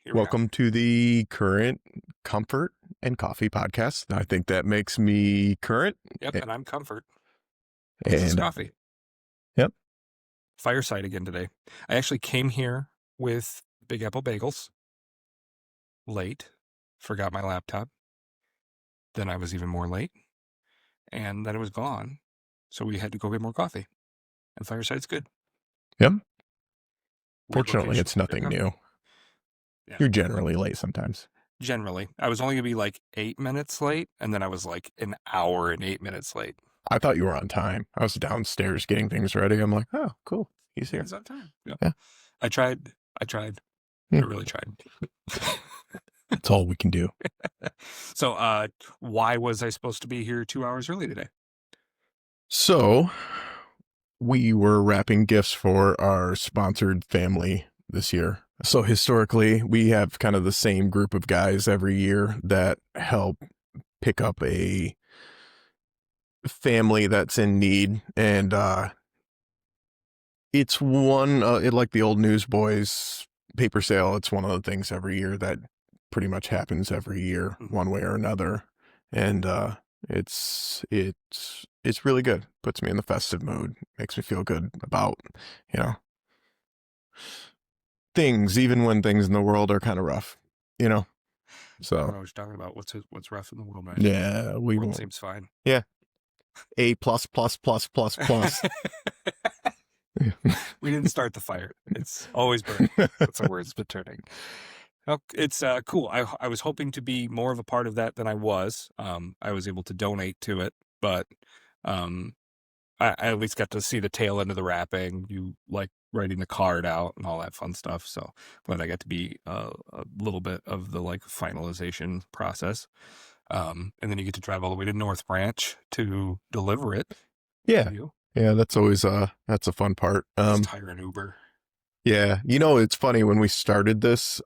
Here we are. Welcome to the current comfort and coffee podcast. I think that makes me current. Yep, and I'm Comfort. This is And Coffee. yep. Fireside again today. I actually came here with Big Apple Bagels. Late. Forgot my laptop. Then I was even more late. And then it was gone. So we had to go get more coffee. And Fireside's good. Yep. Weird Fortunately, location. it's Good nothing coffee. new. Yeah. You're generally late sometimes. Generally. I was only going to be like 8 minutes late. And then I was like an hour and 8 minutes late. I thought you were on time. I was downstairs getting things ready. I'm like, oh, cool. He's here. He's on time. Yep. Yeah. I tried. I Hmm. really tried. That's all we can do. So, why was I supposed to be here 2 hours early today? So we were wrapping gifts for our sponsored family this year. So historically, we have kind of the same group of guys every year that help pick up a family that's in need. And it's one, like the old Newsboys paper sale. It's one of the things every year that pretty much happens every year, one way or another. And it's really good. Puts me in the festive mood. Makes me feel good about, you know, things, even when things in the world are kind of rough, you know. I don't So know what you're talking about. What's rough in the world, man? yeah, The we world won't. seems fine. Yeah, A plus plus plus plus plus. We didn't start the fire. It's always burning. That's the word it's been turning. Oh, it's cool. I was hoping to be more of a part of that than I was. I was able to donate to it, but um, I at least got to see the tail end of the wrapping. You like writing the card out and all that fun stuff. So glad I got to be a little bit of the like finalization process. And then you get to drive all the way to North Branch to deliver it. Yeah, To you. yeah, that's always that's a fun part. Just hire an Uber. Yeah, it's funny when we started this,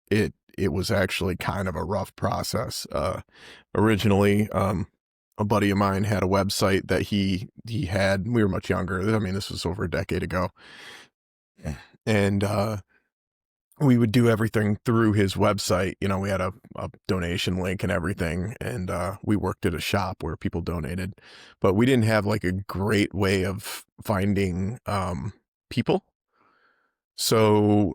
it was actually kind of a rough process. Originally, a buddy of mine had a website that he had. We were much younger. I mean, this was over a decade ago, and we would do everything through his website. We had a donation link and everything, and we worked at a shop where people donated, but we didn't have like a great way of finding people. So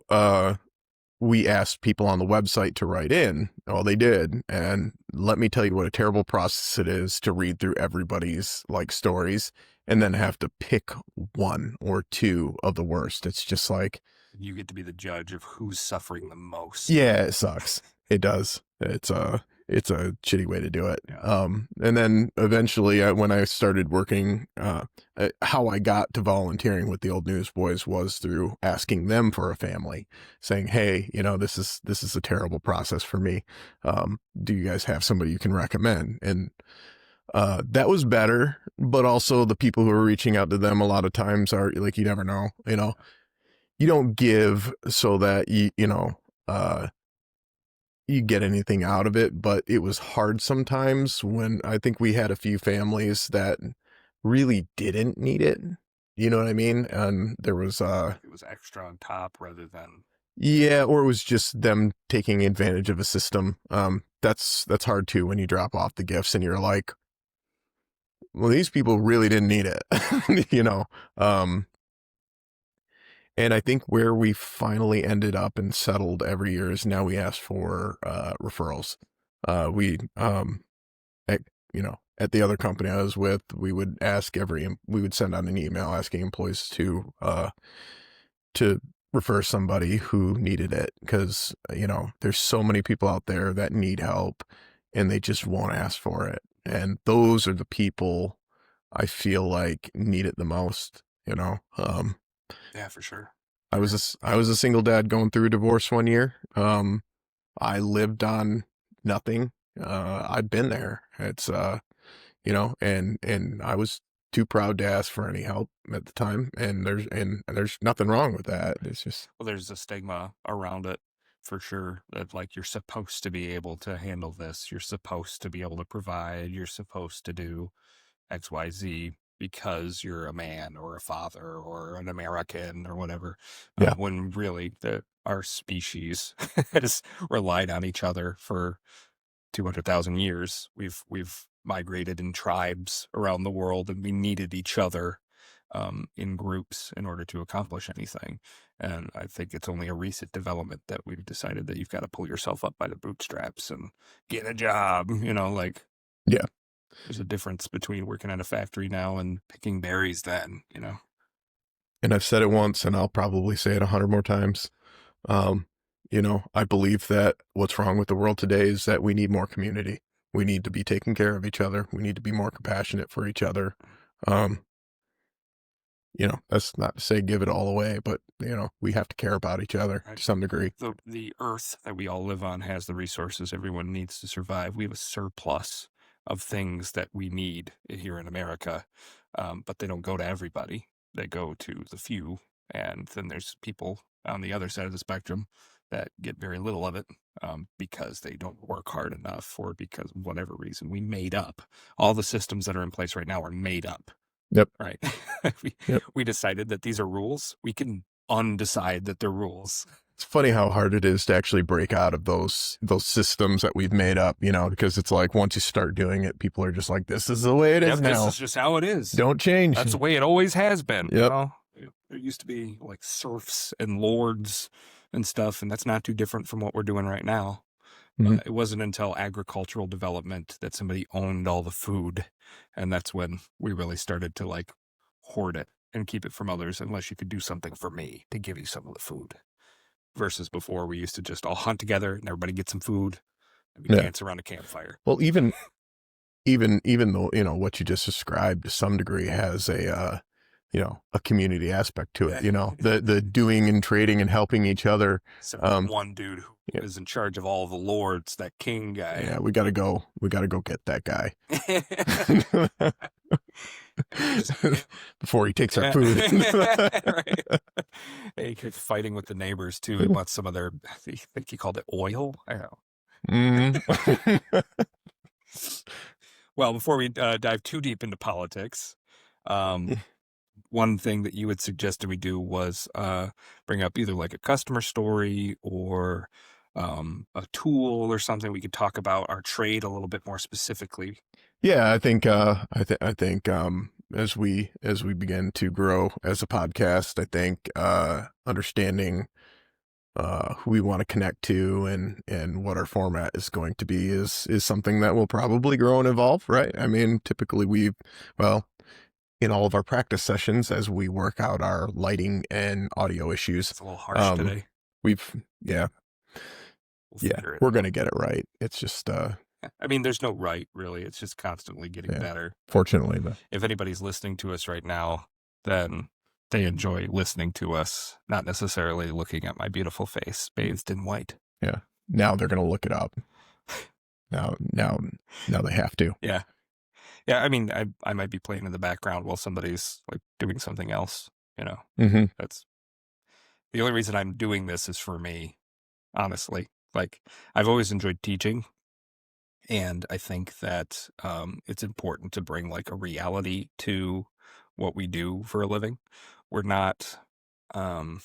we asked people on the website to write in. Well, they did. And let me tell you what a terrible process it is to read through everybody's like stories and then have to pick one or two of the worst. It's just like, You get to be the judge of who's suffering the most. yeah, it sucks. It does. It's a shitty way to do it. Yeah. And then eventually when I started working, how I got to volunteering with the old Newsboys was through asking them for a family, saying, hey, this is a terrible process for me. Do you guys have somebody you can recommend? And that was better, but also the people who are reaching out to them a lot of times are like, you never know, you don't give so that you get anything out of it, but it was hard sometimes when I think we had a few families that really didn't need it. You know what I mean? And there was It was extra on top rather than yeah, or it was just them taking advantage of a system. That's hard too when you drop off the gifts and you're like, well, these people really didn't need it. And I think where we finally ended up and settled every year is now we ask for referrals. We at, at the other company I was with, we would send out an email asking employees to refer somebody who needed it, because there's so many people out there that need help and they just won't ask for it, and those are the people I feel like need it the most. yeah, for sure. I was a single dad going through a divorce one year. I lived on nothing. I've been there. It's and I was too proud to ask for any help at the time. And there's nothing wrong with that. It's just, Well, there's a stigma around it for sure that like you're supposed to be able to handle this. You're supposed to be able to provide. You're supposed to do XYZ. because you're a man or a father or an American or whatever, Yeah. when really our species has relied on each other for 200,000 years. We've migrated in tribes around the world, and we needed each other in groups in order to accomplish anything. And I think it's only a recent development that we've decided that you've got to pull yourself up by the bootstraps and get a job. Like Yeah. there's a difference between working at a factory now and picking berries then. And I've said it once, and I'll probably say it 100 more times. Um, I believe that what's wrong with the world today is that we need more community. We need to be taking care of each other. We need to be more compassionate for each other. Um, that's not to say give it all away, but we have to care about each other Right. to some degree. The earth that we all live on has the resources everyone needs to survive. We have a surplus of things that we need here in America, but they don't go to everybody. They go to the few, and then there's people on the other side of the spectrum that get very little of it because they don't work hard enough, or because of whatever reason. We made up. All the systems that are in place right now are made up. Yep. Right. Yep. We decided that these are rules. We can undecide that they're rules. It's funny how hard it is to actually break out of those systems that we've made up, because it's like once you start doing it, people are just like, this is the way it is now. This is just how it is. Don't change. That's the way it always has been. Yep. There used to be like serfs and lords and stuff, and that's not too different from what we're doing right now. Mm-hmm. It wasn't until agricultural development that somebody owned all the food, and that's when we really started to like hoard it and keep it from others, unless you could do something for me to give you some of the food. Versus before, we used to just all hunt together and everybody get some food and we dance around a campfire. Well, even though what you just described to some degree has a community aspect to it. The doing and trading and helping each other. So one dude who is in charge of all the lords, that king guy. Yeah, we gotta go get that guy before he takes our food. Right. He keeps fighting with the neighbors too. He wants some of their, I think he called it oil. I don't know. Mm-hmm. Well, before we dive too deep into politics, one thing that you had suggested we do was bring up either like a customer story or a tool or something. We could talk about our trade a little bit more specifically. Yeah, I think as we begin to grow as a podcast, I think understanding who we want to connect to and what our format is going to be is something that will probably grow and evolve, right? I mean, typically in all of our practice sessions, as we work out our lighting and audio issues, it's a little harsh today. We're We'll going to get it right. It's just, I mean, there's no right really. It's just constantly getting better. Fortunately, but if anybody's listening to us right now, then they enjoy listening to us, not necessarily looking at my beautiful face bathed in white. Yeah. Now they're going to look it up. Now they have to. Yeah. Yeah. I mean, I might be playing in the background while somebody's like doing something else, Mm-hmm. That's the only reason I'm doing this is for me, honestly. Like I've always enjoyed teaching. And I think that it's important to bring like a reality to what we do for a living. We're not, I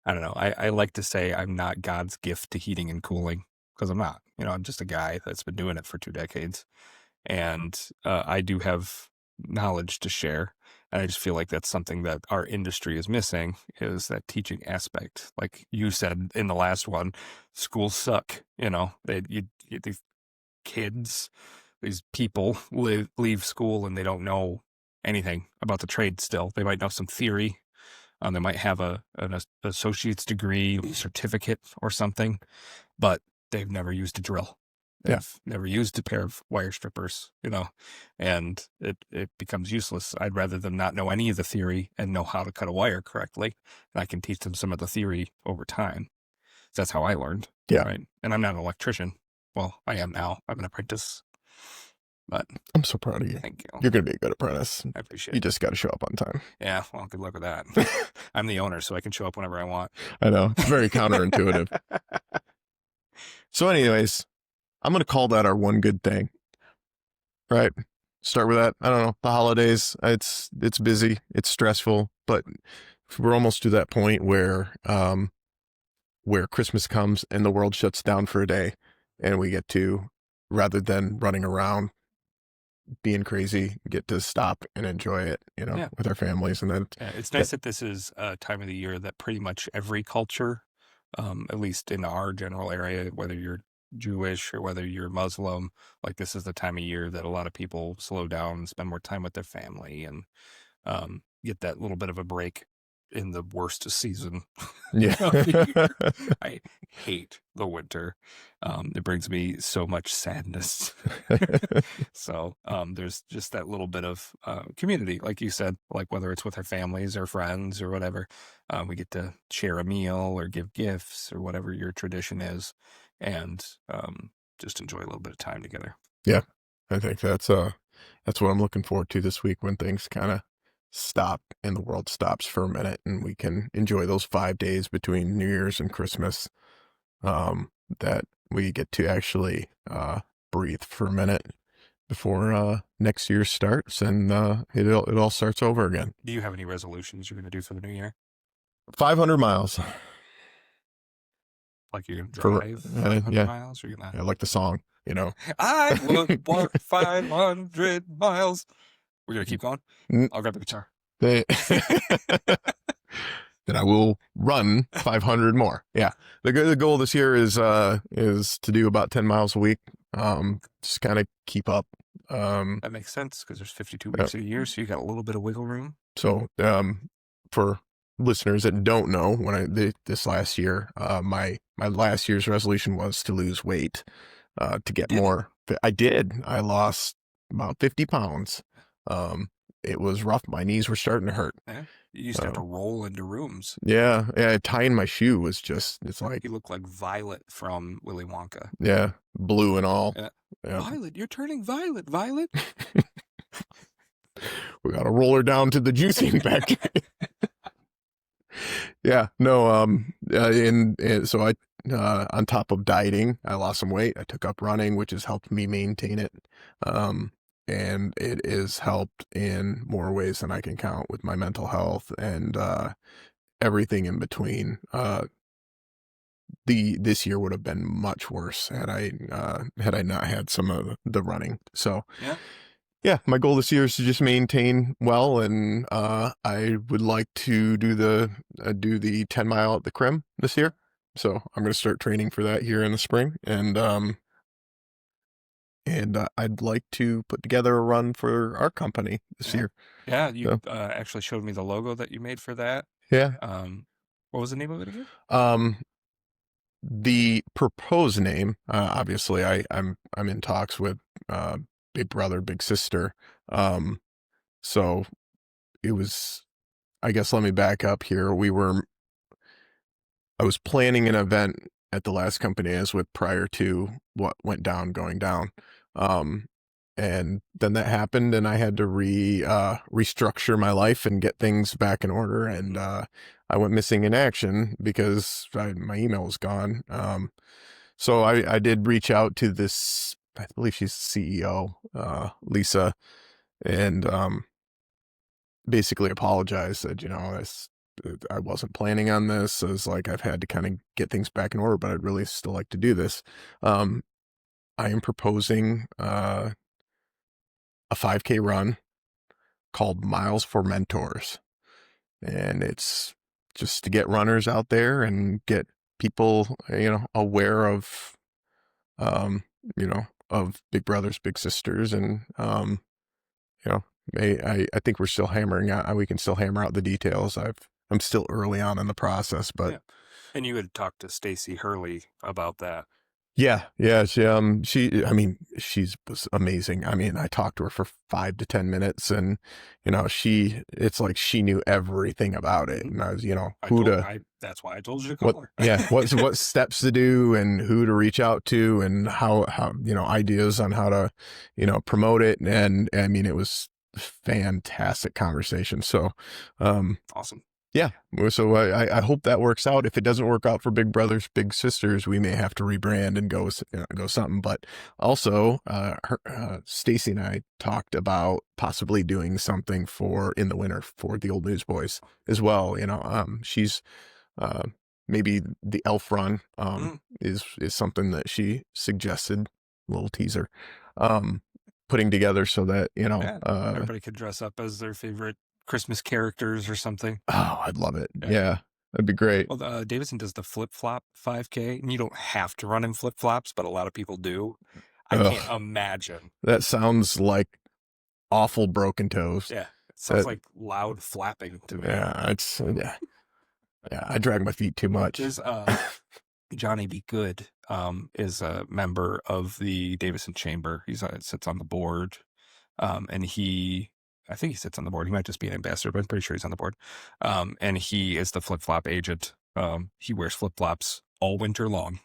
don't know. I like to say I'm not God's gift to heating and cooling, because I'm not. I'm just a guy that's been doing it for 2 decades. And I do have knowledge to share. And I just feel like that's something that our industry is missing, is that teaching aspect. Like you said in the last one, schools suck. These kids, these people leave school and they don't know anything about the trade still. They might know some theory. They might have an associate's degree, certificate or something, but they've never used a drill. They've never used a pair of wire strippers, and it becomes useless. I'd rather them not know any of the theory and know how to cut a wire correctly. And I can teach them some of the theory over time. That's how I learned. Yeah. Right. And I'm not an electrician. Well, I am now. I'm an apprentice. But I'm so proud of you. Thank you. You're going to be a good apprentice. I appreciate it. You it. just got to show up on time. Yeah. Well, good luck with that. I'm the owner, so I can show up whenever I want. I know. It's very counterintuitive. So anyways, I'm going to call that our one good thing. Right? start with that. I don't know. The holidays, it's busy, it's stressful, but we're almost to that point where Christmas comes and the world shuts down for a day, and we get to, rather than running around being crazy, get to stop and enjoy it, Yeah. with our families. And then Yeah, it's that, nice that this is a time of the year that pretty much every culture, at least in our general area, whether you're Jewish or whether you're Muslim, like this is the time of year that a lot of people slow down and spend more time with their family and get that little bit of a break in the worst season yeah. of the year. I hate the winter. It brings me so much sadness. So there's just that little bit of community, like you said, like whether it's with our families or friends or whatever, we get to share a meal or give gifts or whatever your tradition is, and just enjoy a little bit of time together. Yeah, I think that's what I'm looking forward to this week, when things kind of stop and the world stops for a minute and we can enjoy those 5 days between New Year's and Christmas. That we get to actually breathe for a minute before next year starts, and it all starts over again. Do you have any resolutions you're going to do for the new year? 500 miles Like you're going to for drive 500 yeah, miles, or you're going I like the song, I would walk 500 miles. We're going to keep going. N- I'll grab the guitar. they- Then I will run 500 more. Yeah. The goal this year is to do about 10 miles a week. Just kind of keep up. That makes sense because there's 52 weeks a year, so you got a little bit of wiggle room. So, for listeners that don't know, this last year, my last year's resolution was to lose weight, to get more. I did. I lost about 50 pounds. It was rough. My knees were starting to hurt. Yeah. You used to have to roll into rooms. Yeah. Tying my shoe was it's like, You look like Violet from Willy Wonka. yeah, blue and all. Yeah. Yeah. Violet, you're turning violet, Violet. We got to roll her down to the juicing factory. Yeah, no, and so I, on top of dieting, I lost some weight. I took up running, which has helped me maintain it. And it has helped in more ways than I can count with my mental health and, everything in between. This year would have been much worse had I not had some of the running. So, Yeah. yeah, my goal this year is to just maintain well, and I would like to do the 10 mile at the Crim this year. So I'm going to start training for that here in the spring, and I'd like to put together a run for our company this year. Yeah, you So, actually showed me the logo that you made for that. yeah. What was the name of it again? The proposed name, obviously, I'm in talks with big brother, big sister. So it was, I guess, let me back up here. I was planning an event at the last company I was with prior to what went down going down. And then that happened, and I had to restructure my life and get things back in order. And I went missing in action because my email was gone. So I did reach out to this, I believe she's the CEO, Lisa, and basically apologized, said, I wasn't planning on this. I was like, I've had to kind of get things back in order, but I'd really still like to do this. I am proposing a 5K run called Miles for Mentors. And it's just to get runners out there and get people, aware of, of big brothers, big sisters. And, I think we can still hammer out the details. I'm still early on in the process, but Yeah. And you had talked to Stacy Hurley about that. yeah, she was amazing. I mean, I talked to her for 5 to 10 minutes, and it's like she knew everything about it. And I was, that's why I told you to call her. Yeah, what steps to do and who to reach out to, and how ideas on how to promote it. And I mean, it was fantastic conversation. So Awesome. Yeah. So I hope that works out. If it doesn't work out for Big Brothers, Big Sisters, we may have to rebrand and go something. But also, Stacy and I talked about possibly doing something for in the winter for the old Newsboys as well. She's uh, maybe the elf run Mm, is something that she suggested. Little teaser, um, putting together so that yeah, everybody could dress up as their favorite Christmas characters or something. oh, I'd love it. Yeah. Yeah, that'd be great. Well, Davidson does the flip flop 5K, and you don't have to run in flip flops, but a lot of people do. I can't Ugh, imagine. that sounds like awful broken toes. Yeah, it sounds That like loud flapping to me. yeah, yeah. I drag my feet too much. There's Johnny Be Good is a member of the Davison Chamber. He's sits on the board, and I think he sits on the board. He might just be an ambassador, but I'm pretty sure he's on the board. And he is the flip flop agent. He wears flip flops all winter long.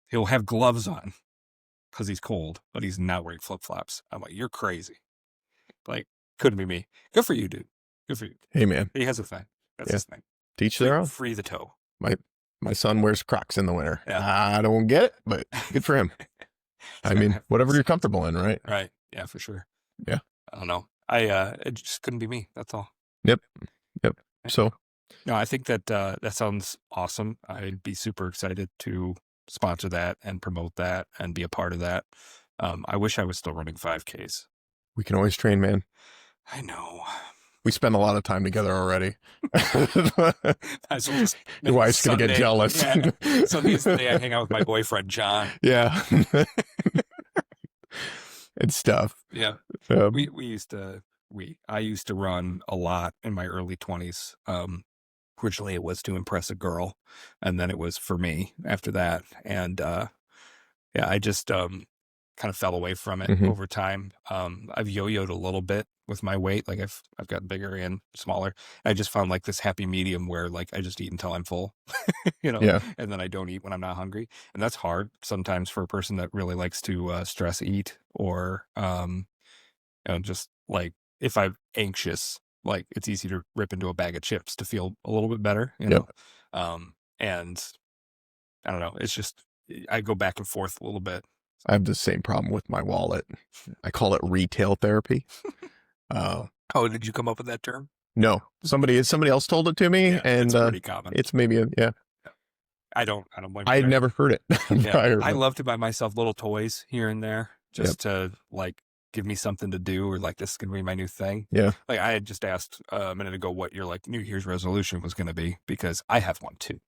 He'll have gloves on because he's cold, but he's not wearing flip flops. I'm like, you're crazy. Like, couldn't be me. Good for you, dude. Good for you. Hey man, He has a thing. That's yeah, his thing. teach their own. Free the toe. My my son wears Crocs in the winter. Yeah. I don't get it, but good for him. I mean, whatever you're comfortable in, right? Right. Yeah, for sure. Yeah. I don't know. It just couldn't be me. That's all. Yep. Yep. So No, I think that that sounds awesome. I'd be super excited to sponsor that and promote that and be a part of that. I wish I was still running 5Ks. we can always train, man. I know. We spend a lot of time together already. Might as well just Your make wife's gonna get Sunday. jealous. Yeah. Sunday's the day I hang out with my boyfriend, John. Yeah. It's tough. Yeah. Um, I used to run a lot in my early 20s. Originally it was to impress a girl, and then it was for me after that. And yeah, I just kind of fell away from it Mhm. over time. I've yo-yoed a little bit with my weight. Like I've gotten bigger and smaller. I just found like this happy medium where like I just eat until I'm full, Yeah. and then I don't eat when I'm not hungry. And that's hard sometimes for a person that really likes to stress eat or just like if I'm anxious, like it's easy to rip into a bag of chips to feel a little bit better, Yep. And I don't know. It's just I go back and forth a little bit. I have the same problem with my wallet. I call it retail therapy. Oh, did you come up with that term? No, somebody else told it to me, Yeah, and it's pretty common. it's maybe yeah. I don't blame I you had there. never heard it Yeah, prior. I but- love to buy myself little toys here and there just to like give me something to do or like this is gonna be my new thing. Yeah. Like I had just asked a minute ago what your like New Year's resolution was gonna be because I have one too.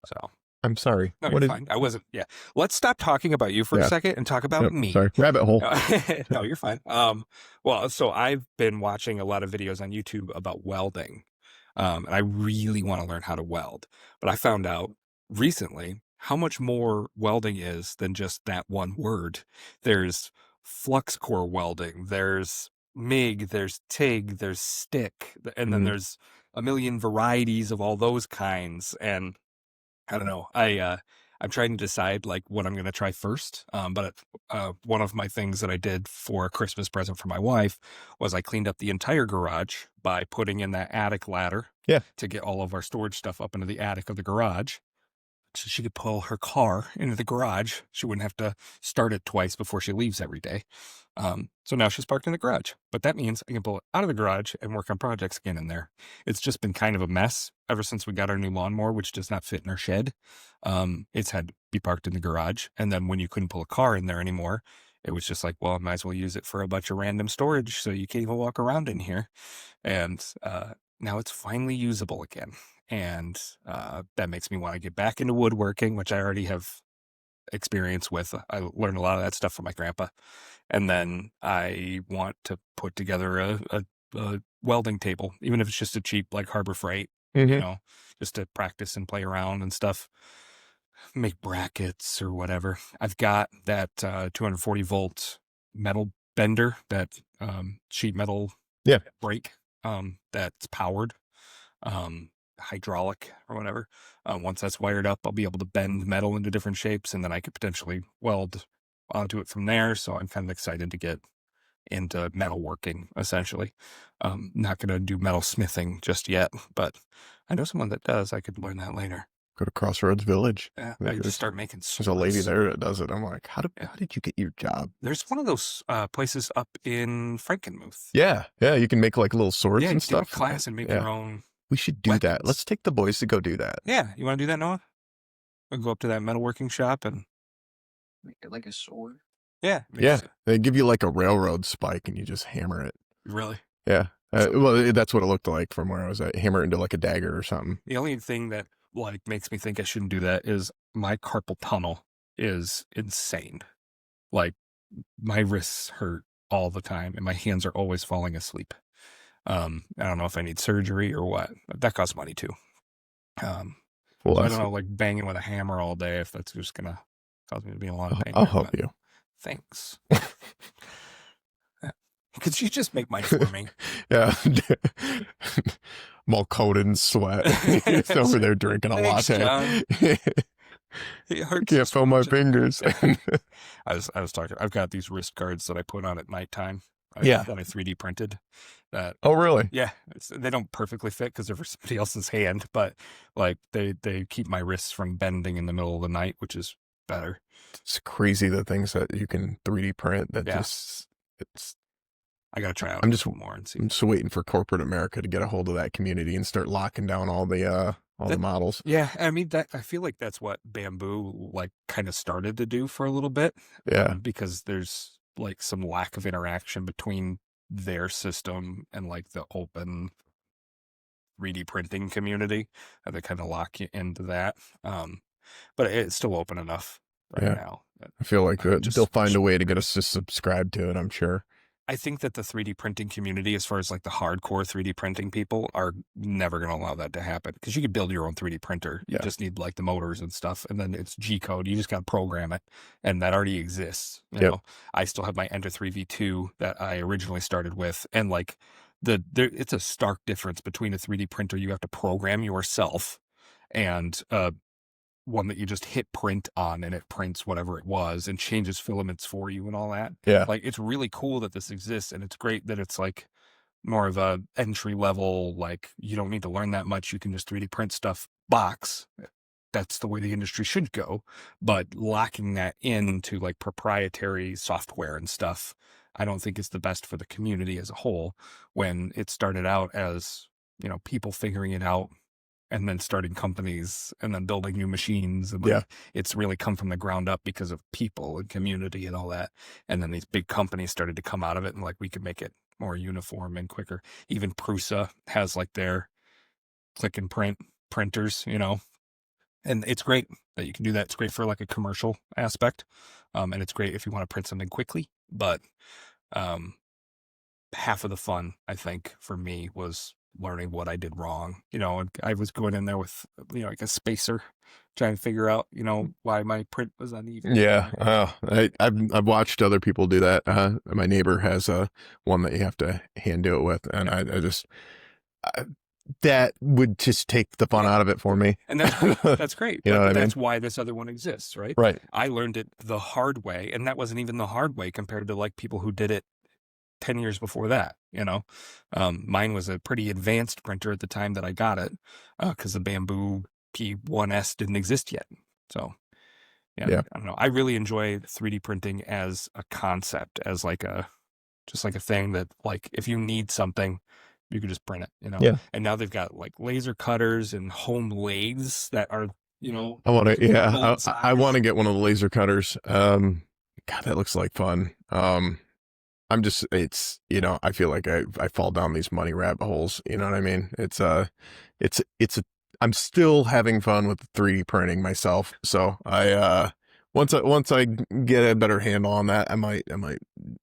So I'm sorry. no, What you're is? fine. I wasn't. Yeah, let's stop talking about you for a Yeah. second and talk about Yep, me. sorry. Rabbit hole. No, you're fine. Well, so I've been watching a lot of videos on YouTube about welding, and I really want to learn how to weld. But I found out recently how much more welding is than just that one word. There's flux core welding, there's MIG, there's TIG, there's stick, and then Mhm. there's a million varieties of all those kinds. And I don't know. I'm trying to decide like what I'm going to try first. But one of my things that I did for a Christmas present for my wife was I cleaned up the entire garage by putting in that attic ladder. Yeah. To get all of our storage stuff up into the attic of the garage. So she could pull her car into the garage. She wouldn't have to start it twice before she leaves every day. So now she's parked in the garage, but that means I can pull it out of the garage and work on projects again in there. It's just been kind of a mess ever since we got our new lawnmower, which does not fit in our shed. It's had to be parked in the garage. And then when you couldn't pull a car in there anymore, it was just like, well, I might as well use it for a bunch of random storage. So you can't even walk around in here. And now it's finally usable again. And that makes me want to get back into woodworking, which I already have experience with. I learned a lot of that stuff from my grandpa. And then I want to put together a welding table, even if it's just a cheap like Harbor Freight, Mhm. just to practice and play around and stuff. Make brackets or whatever. I've got that 240 volt metal bender, that sheet metal Yeah. brake that's powered. Hydraulic or whatever. Once that's wired up, I'll be able to bend metal into different shapes, and then I could potentially weld onto it from there. So I'm kind of excited to get into metalworking, essentially. Not going to do metalsmithing just yet, but I know someone that does. I could learn that later. Go to Crossroads Village. I just start making There's a lady swords. there that does it. I'm like, how did you get your job? There's one of those places up in Frankenmuth. Yeah, you can make like little swords Yeah, you and can do a stuff. class and make your own. We should do that. Weapons. Let's take the boys to go do that. Yeah, you want to do that, Noah? We'll go up to that metalworking shop and make it like a sword. Yeah. They give you like a railroad spike and you just hammer it. Really? Yeah. Well, that's what it looked like from where I was at. Hammer it into like a dagger or something. The only thing that like makes me think I shouldn't do that is my carpal tunnel is insane. Like my wrists hurt all the time and my hands are always falling asleep. I don't know if I need surgery or what. That costs money too. Well, so I don't know, like banging with a hammer all day, if that's just gonna cause me to be in a lot of pain. I'll help you. Thanks. Could you just make mine for me? Yeah. I'm all coated in sweat. He's over there drinking a latte. It hurts. Can't feel my fingers. I was talking. I've got these wrist guards that I put on at nighttime. That I 3D printed. That. Oh, really? Yeah. They don't perfectly fit because they're for somebody else's hand, but like they keep my wrists from bending in the middle of the night, which is better. It's crazy the things that you can 3D print. That it's. I gotta try out. I'm just more and see. I'm just waiting for corporate America to get a hold of that community and start locking down all the models. Yeah, I mean I feel like that's what Bamboo like kind of started to do for a little bit. Yeah, because there's like some lack of interaction between their system and like the open 3D printing community. They kind of lock you into that. But it's still open enough right now. I feel like they'll find a way to get us to subscribe to it, I'm sure. I think that the 3D printing community, as far as like the hardcore 3D printing people, are never going to allow that to happen because you could build your own 3D printer. You just need like the motors and stuff, and then it's G code. You just got to program it, and that already exists. You know, I still have my Ender 3v2 that I originally started with, and like it's a stark difference between a 3D printer you have to program yourself and one that you just hit print on and it prints whatever it was and changes filaments for you and all that. Yeah. Like it's really cool that this exists, and it's great that it's like more of a entry level, like you don't need to learn that much. You can just 3D print stuff box. That's the way the industry should go. But locking that into like proprietary software and stuff, I don't think is the best for the community as a whole. When it started out as, you know, people figuring it out and then starting companies and then building new machines. And like, it's really come from the ground up because of people and community and all that. And then these big companies started to come out of it and like, we could make it more uniform and quicker. Even Prusa has like their click and print printers, you know, and it's great that you can do that. It's great for like a commercial aspect. And it's great if you want to print something quickly, but half of the fun, I think, for me was learning what I did wrong. You know, and I was going in there with, you know, like a spacer, trying to figure out, you know, why my print was uneven. Yeah. I've watched other people do that. My neighbor has one that you have to hand do it with, and I just that would just take the fun out of it for me. And that's great. You know what I mean? That's why this other one exists, right? Right. I learned it the hard way, and that wasn't even the hard way compared to like people who did it 10 years before that, you know. Mine was a pretty advanced printer at the time that I got it, because the Bamboo P1S didn't exist yet. So yeah, I don't know. I really enjoy 3D printing as a concept, as like just like a thing that like if you need something, you can just print it, you know. Yeah. And now they've got like laser cutters and home lathes that are, you know. I want to I want to get one of the laser cutters. God, that looks like fun. It's, you know, I feel like I fall down these money rabbit holes. You know what I mean? I'm still having fun with 3D printing myself. So once I get a better handle on that, I might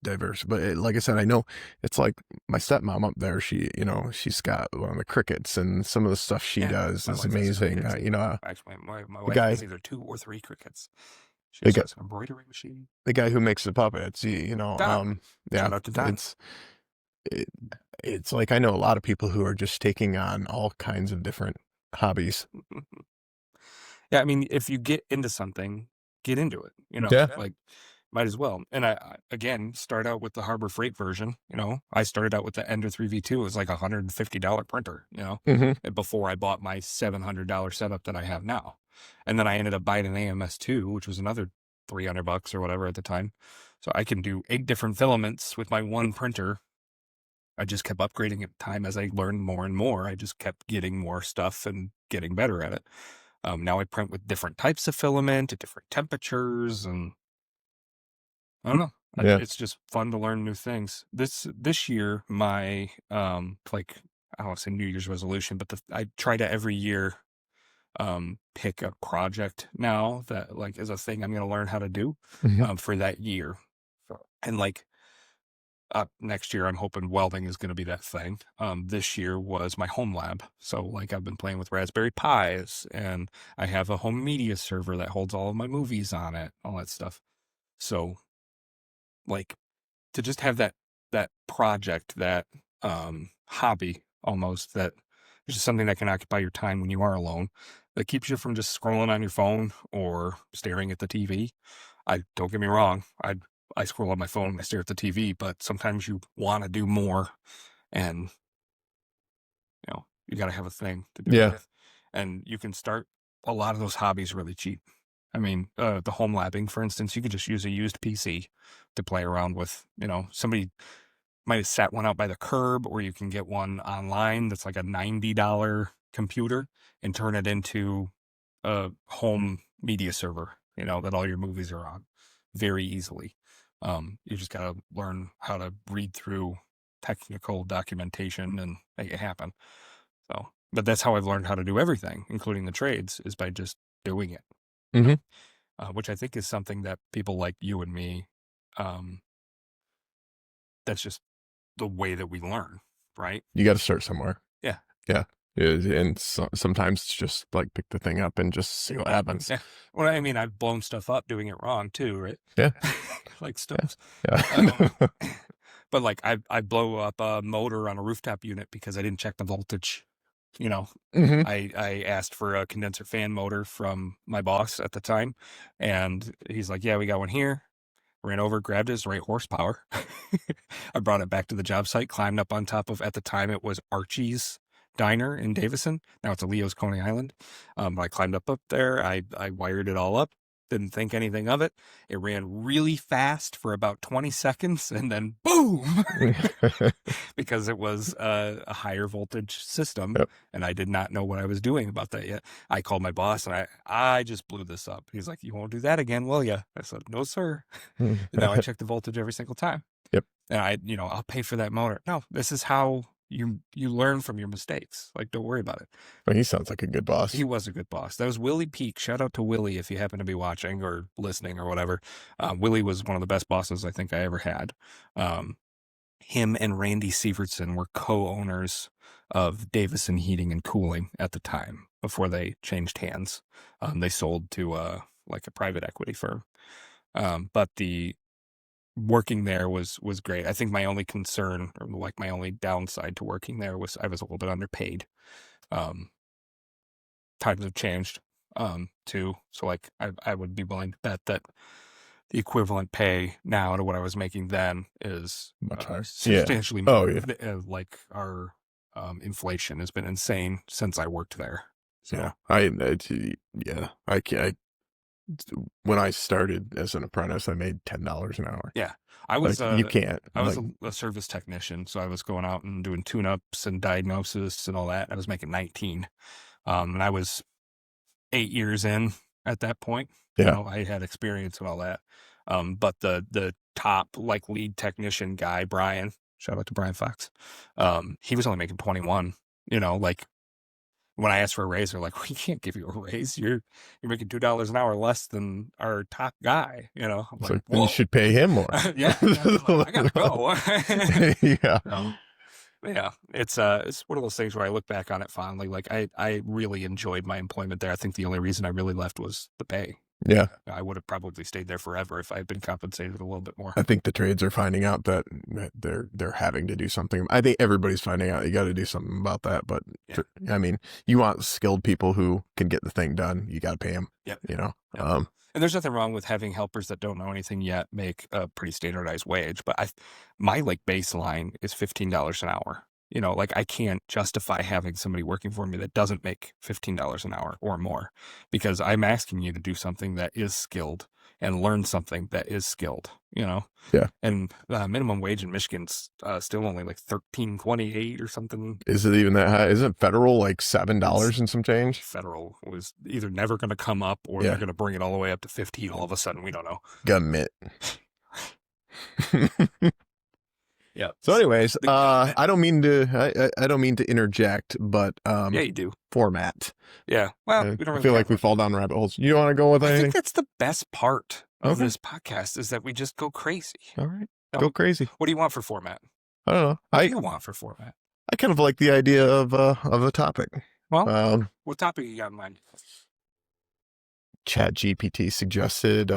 diverse. But like I said, I know it's like my stepmom up there. She's got one of the crickets, and some of the stuff she does is amazing. You know, actually, my wife has either 2 or 3 crickets. She has an embroidery machine. The guy who makes the puppets, you know, shout out to Don. It's like I know a lot of people who are just taking on all kinds of different hobbies. Yeah, I mean, if you get into something, get into it. You know, like might as well. And again, start out with the Harbor Freight version. I started out with the Ender 3V2. It was like $150 printer, Hmm. before I bought my $700 setup that I have now. And then I ended up buying an AMS2, which was another $300 or whatever at the time. So I can do 8 different filaments with my one printer. I just kept upgrading it time as I learned more and more. I just kept getting more stuff and getting better at it. Now I print with different types of filament at different temperatures, and I don't know. Yeah. It's just fun to learn new things. This year, my like, I don't want to say New Year's resolution, but I try to every year pick a project now that like is a thing I'm going to learn how to do Hmm. for that year. And like next year, I'm hoping welding is going to be that thing. This year was my home lab. So like I've been playing with Raspberry Pis, and I have a home media server that holds all of my movies on it, all that stuff. So like to just have that project, that hobby almost, that is just something that can occupy your time when you are alone, that keeps you from just scrolling on your phone or staring at the TV. I don't get me wrong, I scroll on my phone and I stare at the TV, but sometimes you want to do more, and you got to have a thing to do it Yeah. with, and you can start a lot of those hobbies really cheap. I mean, the home labbing, for instance, you could just use a used PC to play around with. Somebody might have sat one out by the curb, or you can get one online that's like a $90 computer and turn it into a home media server, that all your movies are on very easily. You just got to learn how to read through technical documentation and make it happen. So, but that's how I've learned how to do everything, including the trades, is by just doing it, you Hmm. know, which I think is something that people like you and me, um, that's just the way that we learn, right? You got to start somewhere. Yeah. Yeah. And sometimes it's just like pick the thing up and just see what happens. Yeah. Well, I mean, I've blown stuff up doing it wrong too, right? Yeah. Like Yeah. stoves. Um, Yeah. but like I blow up a motor on a rooftop unit because I didn't check the voltage. You know, Hmm. I asked for a condenser fan motor from my boss at the time, and he's like, "Yeah, we got one here." Ran over, grabbed his right horsepower. I brought it back to the job site, climbed up on top of, at the time it was Archie's Diner in Davison. Now it's a Leo's Coney Island. I climbed up there. I wired it all up. Didn't think anything of it. It ran really fast for about 20 seconds, and then boom, because it was a higher voltage system, Yep. and I did not know what I was doing about that yet. I called my boss, and I just blew this up. He's like, "You won't do that again, will you?" I said, "No, sir." And now I check the voltage every single time. Yep. And I'll pay for that motor. No, this is how you learn from your mistakes. Like, don't worry about it. Well, he sounds like a good He boss. was a good boss. That was Willie Peak. Shout out to Willie if you happen to be watching or listening or whatever. Willie was one of the best bosses I think I ever had. Him and Randy Sievertson were co-owners of Davison Heating and Cooling at the time before they changed hands. They sold to like a private equity firm. But the working there was great. I think my only concern, or like my only downside to working there, was I was a little bit underpaid. Um, Times have changed too, so like I would be willing to bet that the equivalent pay now to what I was making then is Much higher. Yeah. substantially Oh, more. yeah. Like our inflation has been insane since I worked there. So Yeah. Yeah. I can't. When I started as an apprentice, I made $10 an hour. yeah, I Like was you can't. I was Like a service technician, so I was going out and doing tune-ups and diagnosis and all that. I was making 19. And I was 8 years in at that point. yeah. I had experience and all that. But the top like lead technician guy, Brian, shout out to Brian Fox. He was only making 21. Like when I asked for a raise, they're like, "We can't give you a raise. You're making $2 an hour less than our top guy." I'm It's like, like then you "Whoa." should pay him more. Yeah, I gotta go. Yeah. So, yeah, it's one of those things where I look back on it fondly. Like I really enjoyed my employment there. I think the only reason I really left was the pay. Yeah. I would have probably stayed there forever if I had been compensated a little bit more. I think the trades are finding out that they're having to do something. I think everybody's finding out you got to do something about that. But Yeah. I mean, you want skilled people who can get the thing done. You got to pay them. Yep. You know. Yep. And there's nothing wrong with having helpers that don't know anything yet make a pretty standardized wage. But my like baseline is $15 an hour. You know, like I can't justify having somebody working for me that doesn't make $15 an hour or more, because I'm asking you to do something that is skilled and learn something that is skilled, you know? Yeah. And minimum wage in Michigan's still only like $13.28 or something. Is it even that high? Isn't federal like $7 and some change? Federal was either never going to come up or they're going to bring it all the way up to 15 all of a sudden. We don't know. Gummit. Yeah. So anyways, I don't mean to interject, but yeah, you do. Format. Yeah. Well, we don't really I feel like we fall down rabbit holes. You don't want to go with anything? I think that's the best part of this podcast is that we just go crazy. All right. Go crazy. What do you want for format? I don't know. What do you want for format? I kind of like the idea of a topic. Well, what topic you got in mind? Chat GPT suggested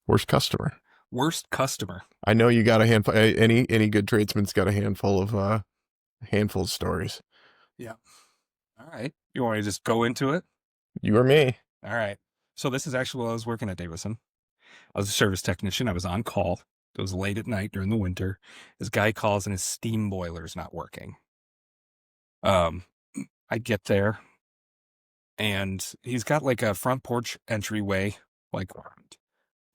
worst customer. Worst customer. I know you got a handful. Any good tradesman's got a handful of stories. Yeah. All right. You want me to just go into it? You or me. All right. So this is actually while I was working at Davison. I was a service technician. I was on call. It was late at night during the winter. This guy calls and his steam boiler's not working. I get there and he's got like a front porch entryway, like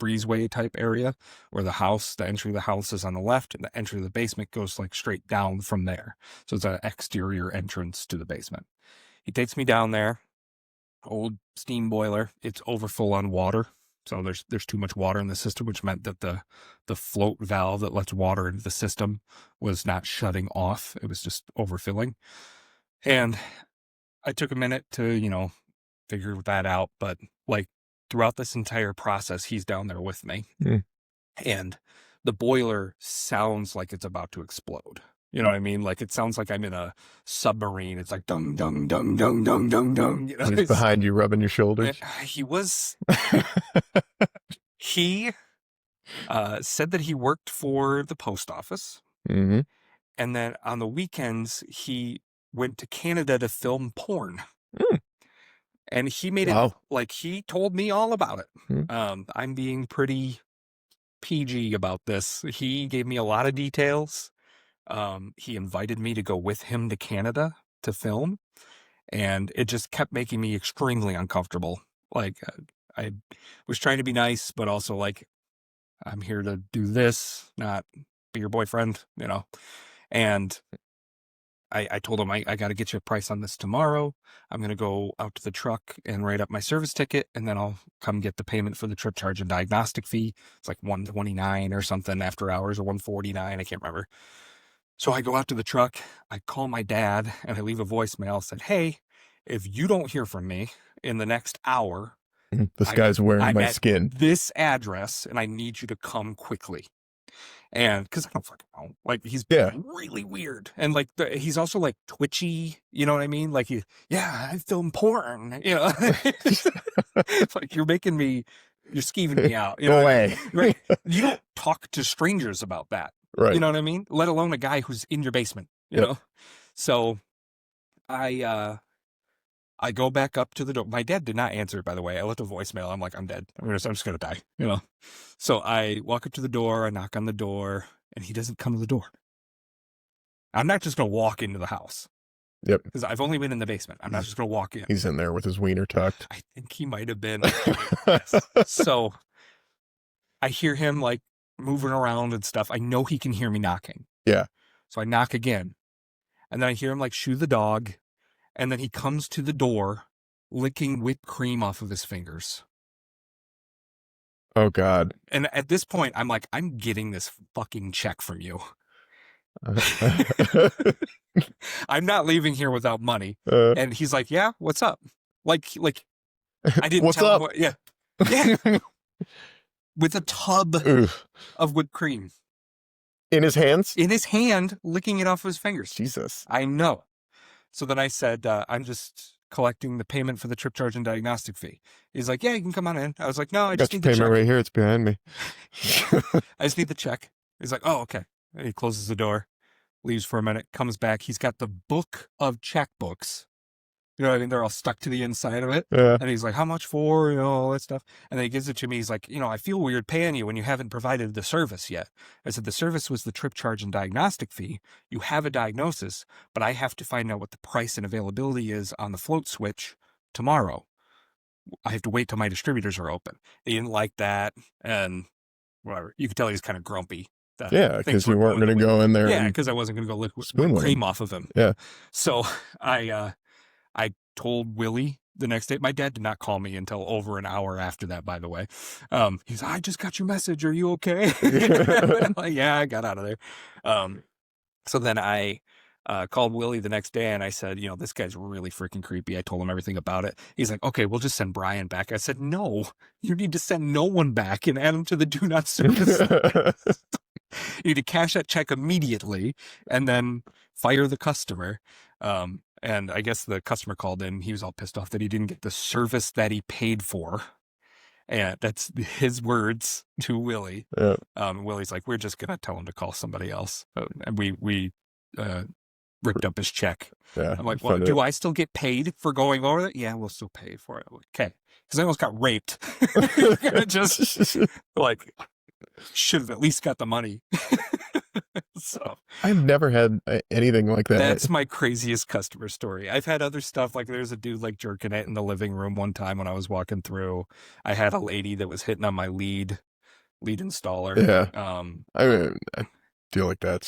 breezeway type area where the entry of the house is on the left and the entry of the basement goes like straight down from there. So it's an exterior entrance to the basement. He takes me down there, old steam boiler. It's overfull on water. So there's too much water in the system, which meant that the float valve that lets water into the system was not shutting off. It was just overfilling. And I took a minute to, figure that out. But like throughout this entire process, he's down there with me. Mm. And the boiler sounds like it's about to explode. You know what I mean? Like it sounds like I'm in a submarine. It's like dung, dung, dung, dung, dung, dung, dung. He's behind you rubbing your shoulders. He was... He said that he worked for the post office. Mm-hmm. And then on the weekends, he went to Canada to film porn. Mm. And he made it like he told me all about it. Mm. I'm being pretty PG about this. He gave me a lot of details. He invited me to go with him to Canada to film. And it just kept making me extremely uncomfortable. Like, I was trying to be nice, but also like, I'm here to do this, not be your boyfriend, And I told him, I got to get you a price on this tomorrow. I'm going to go out to the truck and write up my service ticket, and then I'll come get the payment for the trip charge and diagnostic fee. It's like $129 or something after hours, or $149. I can't remember. So I go out to the truck, I call my dad, and I leave a voicemail. Said, hey, if you don't hear from me in the next hour, this guy's wearing my skin. This address, and I need you to come quickly. And because I don't fucking know, like he's really weird, and like he's also like twitchy. You know what I mean? Like I film porn. It's like you're skeeving me out. Go away. Right? You don't talk to strangers about that. Right. You know what I mean? Let alone a guy who's in your basement. You know. So I go back up to the door. My dad did not answer, by the way. I left a voicemail. I'm like, I'm dead. I'm just going to die, So I walk up to the door. I knock on the door, and he doesn't come to the door. I'm not just going to walk into the house. Yep. Because I've only been in the basement. I'm not just going to walk in. He's in there with his wiener tucked. I think he might have been. So I hear him like moving around and stuff. I know he can hear me knocking. Yeah. So I knock again. And then I hear him like shoo the dog. And then he comes to the door, licking whipped cream off of his fingers. Oh, God. And at this point, I'm like, I'm getting this fucking check from you. I'm not leaving here without money. And he's like, yeah, what's up? Like I didn't what's tell up? him what, yeah. With a tub of whipped cream. In his hands? In his hand, licking it off of his fingers. Jesus. I know. So then I said, I'm just collecting the payment for the trip charge and diagnostic fee. He's like, yeah, you can come on in. I was like, no, I Got just your need the payment check. right here. It's behind me. I just need the check. He's like, oh, okay. And he closes the door, leaves for a minute, comes back. He's got the book of checkbooks. You know what I mean? They're all stuck to the inside of it. Yeah. And he's like, how much for? All that stuff. And then he gives it to me. He's like, I feel weird paying you when you haven't provided the service yet. I said, the service was the trip charge and diagnostic fee. You have a diagnosis, but I have to find out what the price and availability is on the float switch tomorrow. I have to wait till my distributors are open. He didn't like that. And whatever. You could tell he's kind of grumpy. Yeah, because you weren't going to go in there. Yeah, because I wasn't going to go lick spoon cream off of him. Yeah. So I told Willie the next day. My dad did not call me until over an hour after that, by the way. He's like, I just got your message. Are you okay? I'm like, yeah, I got out of there. So then I called Willie the next day and I said, this guy's really freaking creepy. I told him everything about it. He's like, okay, we'll just send Brian back. I said, no, you need to send no one back and add him to the do not service list. You need to cash that check immediately and then fire the customer. And I guess the customer called in. He was all pissed off that he didn't get the service that he paid for. And that's his words to Willie. Yeah. Willie's like, we're just going to tell him to call somebody else. And we ripped up his check. Yeah. I'm like, well, do I still get paid for going over that? Yeah, we'll still pay for it. Okay. Because I almost got raped. Just like, should have at least got the money. So I've never had anything like that. That's my craziest customer story. I've had other stuff, like there's a dude like jerking it in the living room one time when I was walking through. I had a lady that was hitting on my lead installer. Yeah. I feel like I've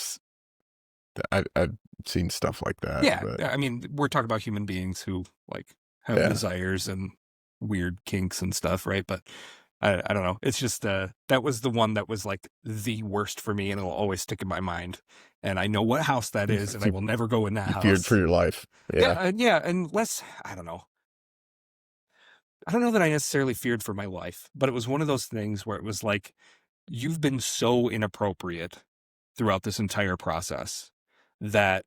seen stuff like that. Yeah. But I mean, we're talking about human beings who like have desires and weird kinks and stuff, right? But I don't know. It's just that was the one that was like the worst for me, and it'll always stick in my mind. And I know what house that is, and I will never go in that house. Feared for your life. Yeah. Yeah. Unless I don't know. I don't know that I necessarily feared for my life, but it was one of those things where it was like, you've been so inappropriate throughout this entire process that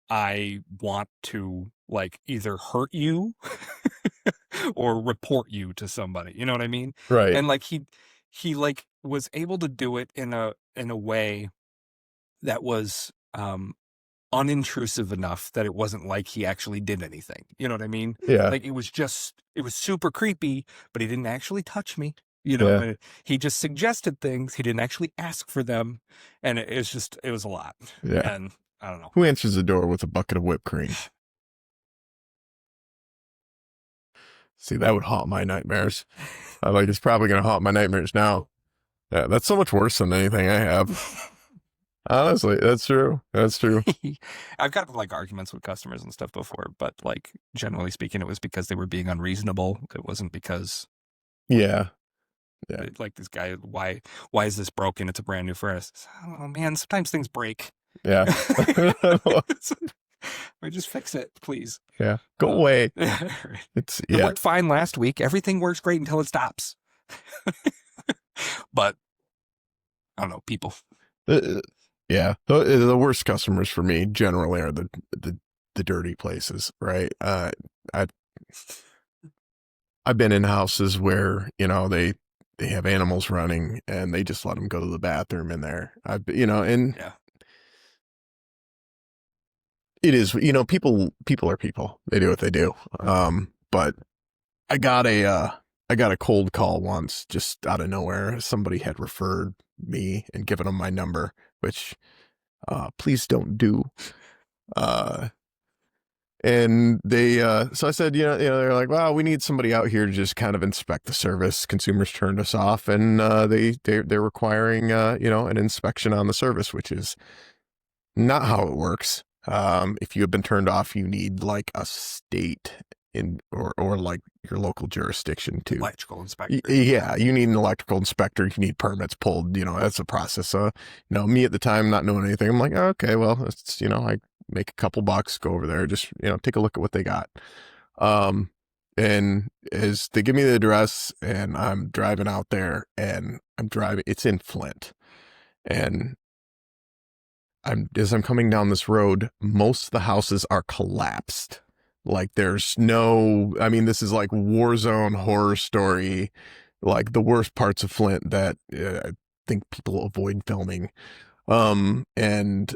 I want to like either hurt you or report you to somebody. You know what I mean? Right. And like he like was able to do it in a way that was unintrusive enough that it wasn't like he actually did anything. You know what I mean? Yeah. Like it was super creepy, but he didn't actually touch me. Yeah. He just suggested things. He didn't actually ask for them. And it was a lot. Yeah. And I don't know. Who answers the door with a bucket of whipped cream? See, that would haunt my nightmares. It's probably going to haunt my nightmares now. Yeah, that's so much worse than anything I have. Honestly, that's true. That's true. I've got like arguments with customers and stuff before, but like generally speaking, it was because they were being unreasonable. It wasn't because yeah. Like this guy, why is this broken? It's a brand new furnace. Oh man, sometimes things break. Yeah. Or just fix it, please. Yeah. Go away. It worked fine last week. Everything works great until it stops. But I don't know, people. Yeah. The worst customers for me generally are the dirty places, right? I've been in houses where, they have animals running and they just let them go to the bathroom in there. Yeah. It is, people are people. They do what they do. But I got a cold call once just out of nowhere. Somebody had referred me and given them my number, which please don't do. And they, so I said, they're like, well, we need somebody out here to just kind of inspect the service. Consumers turned us off, and they're requiring, an inspection on the service, which is not how it works. If you have been turned off, you need like a state or like your local jurisdiction to electrical inspector. Yeah, you need an electrical inspector. You need permits pulled. That's a process. So, me at the time not knowing anything, I'm like, oh, okay, well, it's I make a couple bucks, go over there, just take a look at what they got. And as they give me the address, and I'm driving out there, and it's in Flint, and as I'm coming down this road, most of the houses are collapsed. Like there's no, I mean, this is like war zone horror story, like the worst parts of Flint that I think people avoid filming. And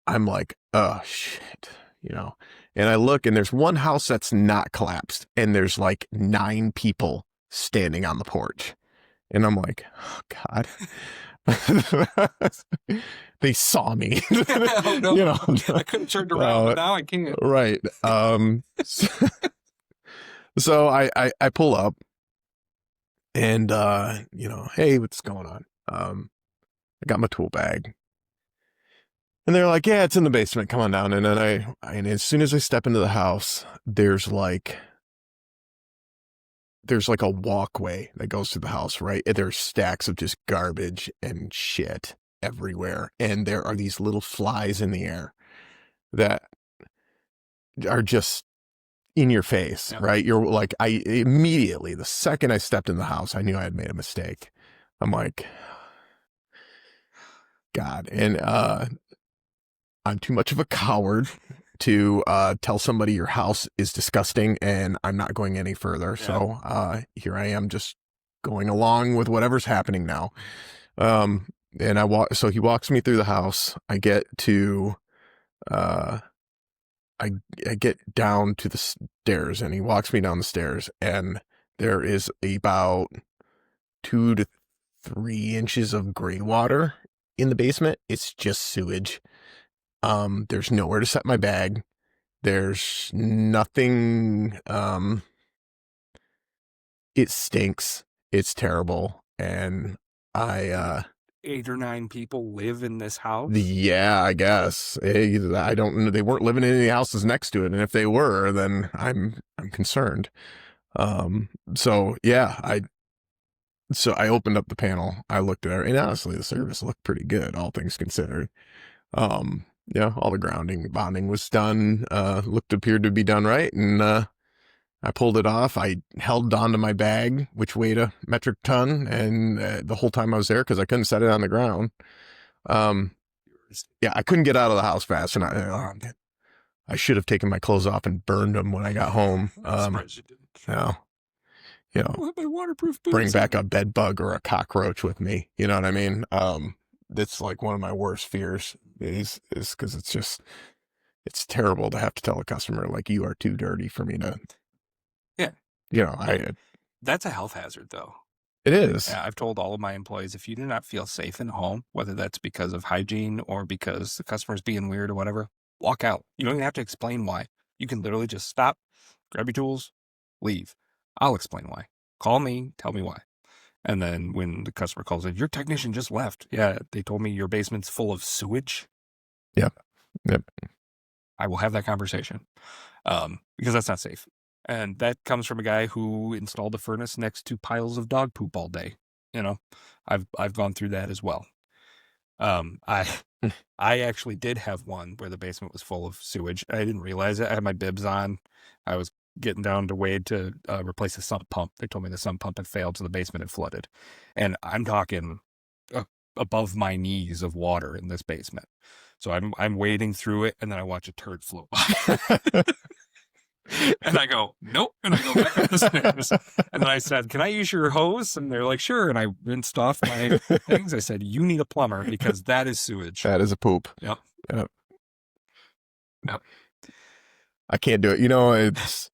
I'm like, oh shit, you know. And I look and there's one house that's not collapsed and there's like 9 people standing on the porch. And I'm like, oh God. They saw me. Oh no, you know. I couldn't turn around, but now I can. Right. So I pull up and you know, hey, what's going on? I got my tool bag. And they're like, yeah, it's in the basement. Come on down. And then and as soon as I step into the house, there's like a walkway that goes through the house, right? And there's stacks of just garbage and shit everywhere. And there are these little flies in the air that are just in your face, Yep. right? You're like, I immediately, the second I stepped in the house, I knew I had made a mistake. I'm like, God. And I'm too much of a coward to tell somebody your house is disgusting and I'm not going any further. Yeah. So here I am just going along with whatever's happening now. And so he walks me through the house. I get to, I get down to the stairs and he walks me down the stairs and there is about 2 to 3 inches of gray water in the basement. It's just sewage. There's nowhere to set my bag. There's nothing. It stinks. It's terrible. And I, 8 or 9 people live in this house. yeah, I guess. I don't know. They weren't living in any houses next to it. And if they were, then I'm concerned. So yeah, so I opened up the panel. I looked at it and honestly, the service looked pretty good, all things considered. Yeah, all the grounding, bonding was done, appeared to be done right. And, I pulled it off. I held onto my bag, which weighed a metric ton. And the whole time I was there, cause I couldn't set it on the ground. Yeah, I couldn't get out of the house fast. And I should have taken my clothes off and burned them when I got home. I'm surprised you didn't. No, you know, I have my waterproof boots. bring back a bed bug or a cockroach with me. You know what I mean? That's like one of my worst fears is because it's terrible to have to tell a customer like you are too dirty for me to. Yeah. You know, That's a health hazard, though. It is. Yeah, I've told all of my employees, if you do not feel safe in home, whether that's because of hygiene or because the customer's being weird or whatever, walk out. You don't even have to explain why. You can literally just stop, grab your tools, leave. I'll explain why. Call me, tell me why. And then when the customer calls in, your technician just left. Yeah, they told me your basement's full of sewage. Yep. I will have that conversation because that's not safe. And that comes from a guy who installed a furnace next to piles of dog poop all day. You know, I've gone through that as well. I actually did have one where the basement was full of sewage. I didn't realize it. I had my bibs on. I was getting down to Wade to replace the sump pump. They told me the sump pump had failed, so the basement had flooded. And I'm talking above my knees of water in this basement. So I'm wading through it, and then I watch a turd float by. And I go, nope. And I go back up the stairs. And then I said, can I use your hose? And they're like, sure. And I rinsed off my things. I said, you need a plumber because that is sewage. That is a poop. Yep. I can't do it. You know, it's.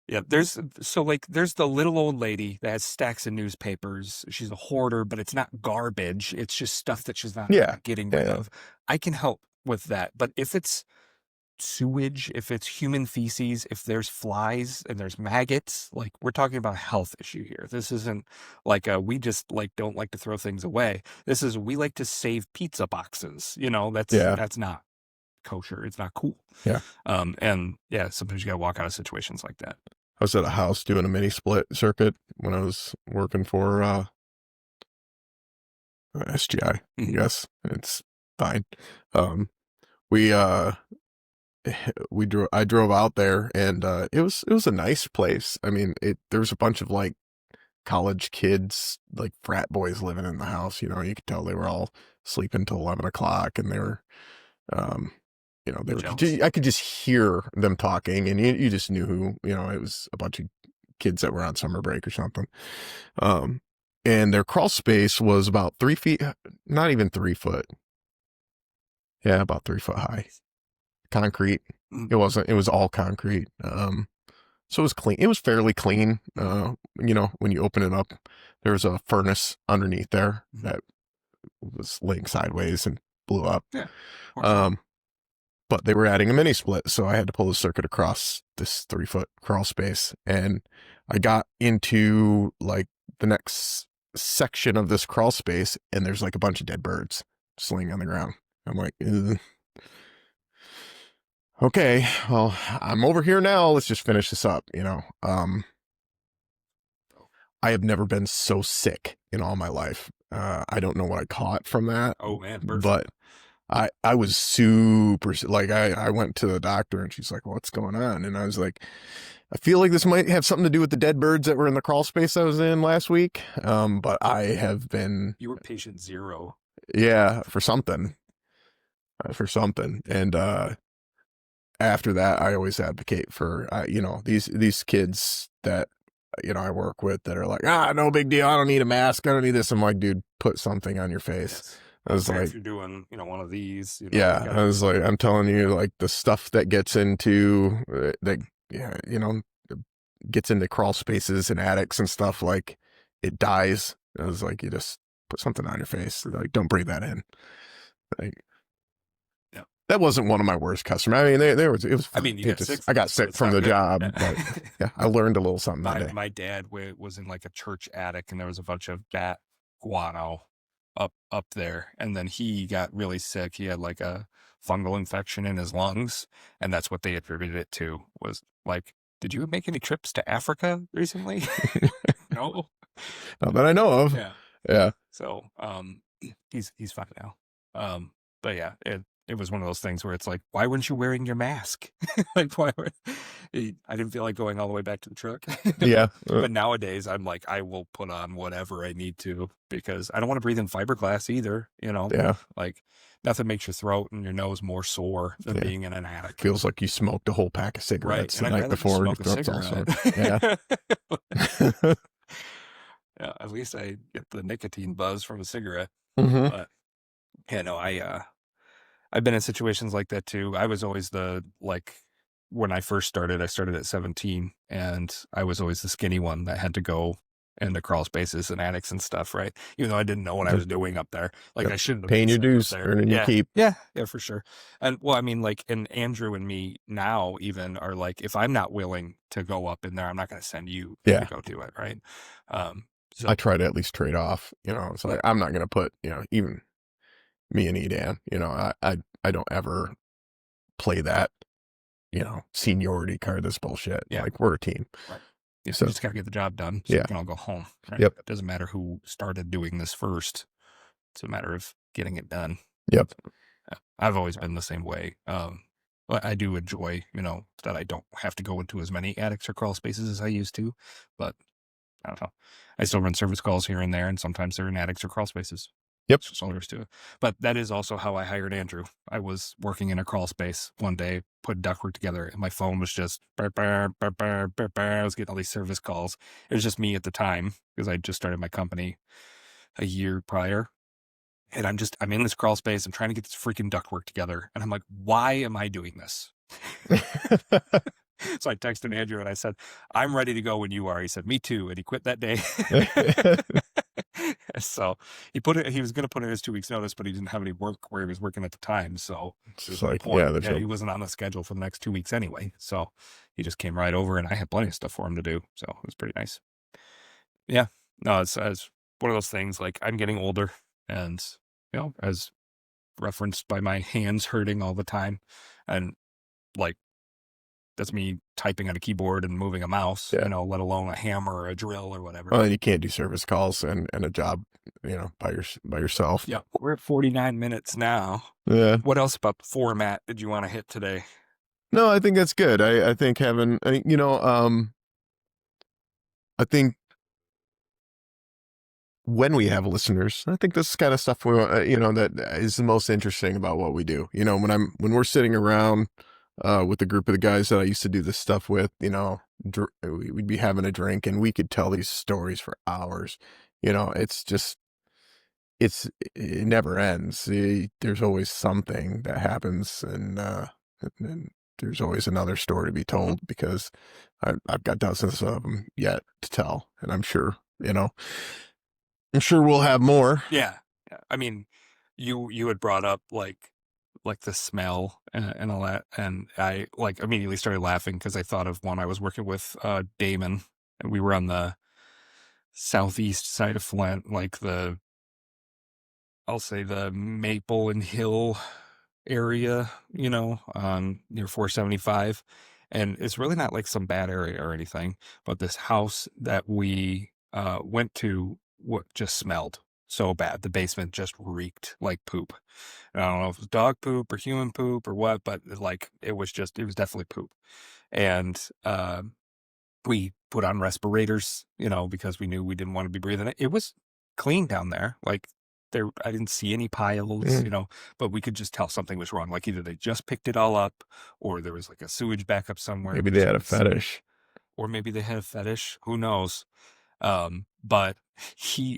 Yeah, there's the little old lady that has stacks of newspapers. She's a hoarder, but it's not garbage. It's just stuff that she's not getting rid of. I can help with that. But if it's sewage, if it's human feces, if there's flies and there's maggots, like we're talking about a health issue here. This isn't like we just like don't like to throw things away. This is we like to save pizza boxes. You know, that's not kosher. It's not cool. Yeah. And yeah, sometimes you gotta walk out of situations like that. I was at a house doing a mini split circuit when I was working for SGI. Yes, it's fine. I drove out there and it was a nice place. I mean, there was a bunch of like college kids, like frat boys living in the house. You know, you could tell they were all sleeping till 11 o'clock and they were you know, Jealousy. I could just hear them talking, and you just knew who, you know, it was a bunch of kids that were on summer break or something. Um, and their crawl space was about 3 feet, not even 3 foot. Yeah, about 3 foot high. Concrete. Mm, It wasn't, it was all concrete. So it was clean. It was fairly clean. mm, You know, when you open it up, there was a furnace underneath there mm. that was laying sideways and blew up. Yeah, of course. Um, but they were adding a mini split, so I had to pull the circuit across this 3 foot crawl space, and I got into like the next section of this crawl space, and there's like a bunch of dead birds just laying on the ground. I'm like, ugh. Okay, well, I'm over here now. Let's just finish this up. You know, I have never been so sick in all my life. I don't know what I caught from that, Oh man, bird flu. but I was super like I went to the doctor and she's like, "What's going on?" And I was like, "I feel like this might have something to do with the dead birds that were in the crawl space I was in last week." But I have been, You were patient zero. yeah, for something, and after that, I always advocate for you know, these kids that, you know, I work with that are like, no big deal. I don't need a mask. I don't need this. I'm like, dude, put something on your face. Yes. I I don't was care if like, you're doing, one of these, you yeah, gotta I do was like, something. I'm telling you, like the stuff that gets into that, yeah, you know, gets into crawl spaces and attics and stuff, like it dies. I was like, you just put something on your face. Like, don't breathe that in. Like, Yeah. that wasn't one of my worst customers. I mean, there was, it was I fine. mean, you It got just, sick I from got it, so sick it's from not the good. job, Yeah. but yeah, I learned a little something that day. My dad was in like a church attic, and there was a bunch of bat guano up there, and then he got really sick. He had like a fungal infection in his lungs, and that's what they attributed it to. Was like, did you make any trips to Africa recently? No. Not that I know of. Yeah. Yeah. So, he's fine now. But yeah, it was one of those things where it's like, why weren't you wearing your mask? Like, why? I didn't feel like going all the way back to the truck. Yeah. But nowadays, I'm like, I will put on whatever I need to because I don't want to breathe in fiberglass either. Yeah. Like nothing makes your throat and your nose more sore than Yeah. being in an attic. Feels like you smoked a whole pack of Right. cigarettes And the I'd night rather just before. Your smoke a throat's all cigarette. sore. Yeah. Yeah, at least I get the nicotine buzz from a cigarette. Hmm. But yeah, no, I've been in situations like that too. I was always when I started at 17, and I was always the skinny one that had to go into crawl spaces and attics and stuff, right? Even though I didn't know what I was doing up there. Like Yep. I shouldn't have Paying been your sitting up dues, there. earning your Yeah. keep. Yeah, yeah, for sure. And well, I mean, like, and Andrew and me now even are like, if I'm not willing to go up in there, I'm not gonna send you to Yeah. go do it, right? Um I so try to at least trade off, you know, it's like, yeah, I'm not going to put, you know, even me and Edan, you know, I don't ever play that, you know, seniority card. This bullshit. yeah. Like, we're a team. Right. Yeah, So you just gotta get the job done so we yeah. can all go home. Right. Yep. It doesn't matter who started doing this first. It's a matter of getting it done. Yep. Yeah, I've always been the same way. But I do enjoy, that I don't have to go into as many attics or crawl spaces as I used to. But I don't know. I still run service calls here and there, and sometimes they're in attics or crawl spaces. Yep. That's just all there is to it. But that is also how I hired Andrew. I was working in a crawl space one day, put ductwork together, and my phone was just burr, burr, burr, burr, burr, burr. I was getting all these service calls. It was just me at the time because I just started my company a year prior. And I'm in this crawl space. I'm trying to get this freaking ductwork together. And I'm like, why am I doing this? So I texted Andrew and I said, I'm ready to go when you are. He said, me too. And he quit that day. So he was going to put in his 2 weeks notice, but he didn't have any work where he was working at the time. So It's there's no like, point. yeah, Yeah, he wasn't on the schedule for the next 2 weeks anyway. So he just came right over and I had plenty of stuff for him to do. So it was pretty nice. Yeah. No, it's one of those things like I'm getting older and, as referenced by my hands hurting all the time. And like, that's me typing on a keyboard and moving a mouse, yeah. let alone a hammer or a drill or whatever. Well, and you can't do service calls and a job, you know, by yourself. Yeah. We're at 49 minutes now. Yeah. What else about the format did you want to hit today? No, I think that's good. I think having, you know, I think when we have listeners, I think this is kind of stuff we want, that is the most interesting about what we do. When we're sitting around with a group of the guys that I used to do this stuff with, we'd be having a drink and we could tell these stories for hours. It's just it never ends. There's always something that happens, and there's always another story to be told because I've got dozens of them yet to tell, and I'm sure we'll have more. Yeah. Yeah. I mean, you had brought up like the smell and all that, and I like immediately started laughing because I thought of one I was working with Damon, and we were on the southeast side of Flint, like I'll say the Maple and Hill area, near 475. And it's really not like some bad area or anything, but this house that we went to what just smelled so bad. The basement just reeked like poop. And I don't know if it was dog poop or human poop or what, but like it was definitely poop. And we put on respirators, because we knew we didn't want to be breathing it. It was clean down there. Like I didn't see any piles, Mm, but we could just tell something was wrong. Like either they just picked it all up or there was like a sewage backup somewhere. maybe We they just had a couldn't see it. fetish. Or maybe they had a fetish. Who knows? But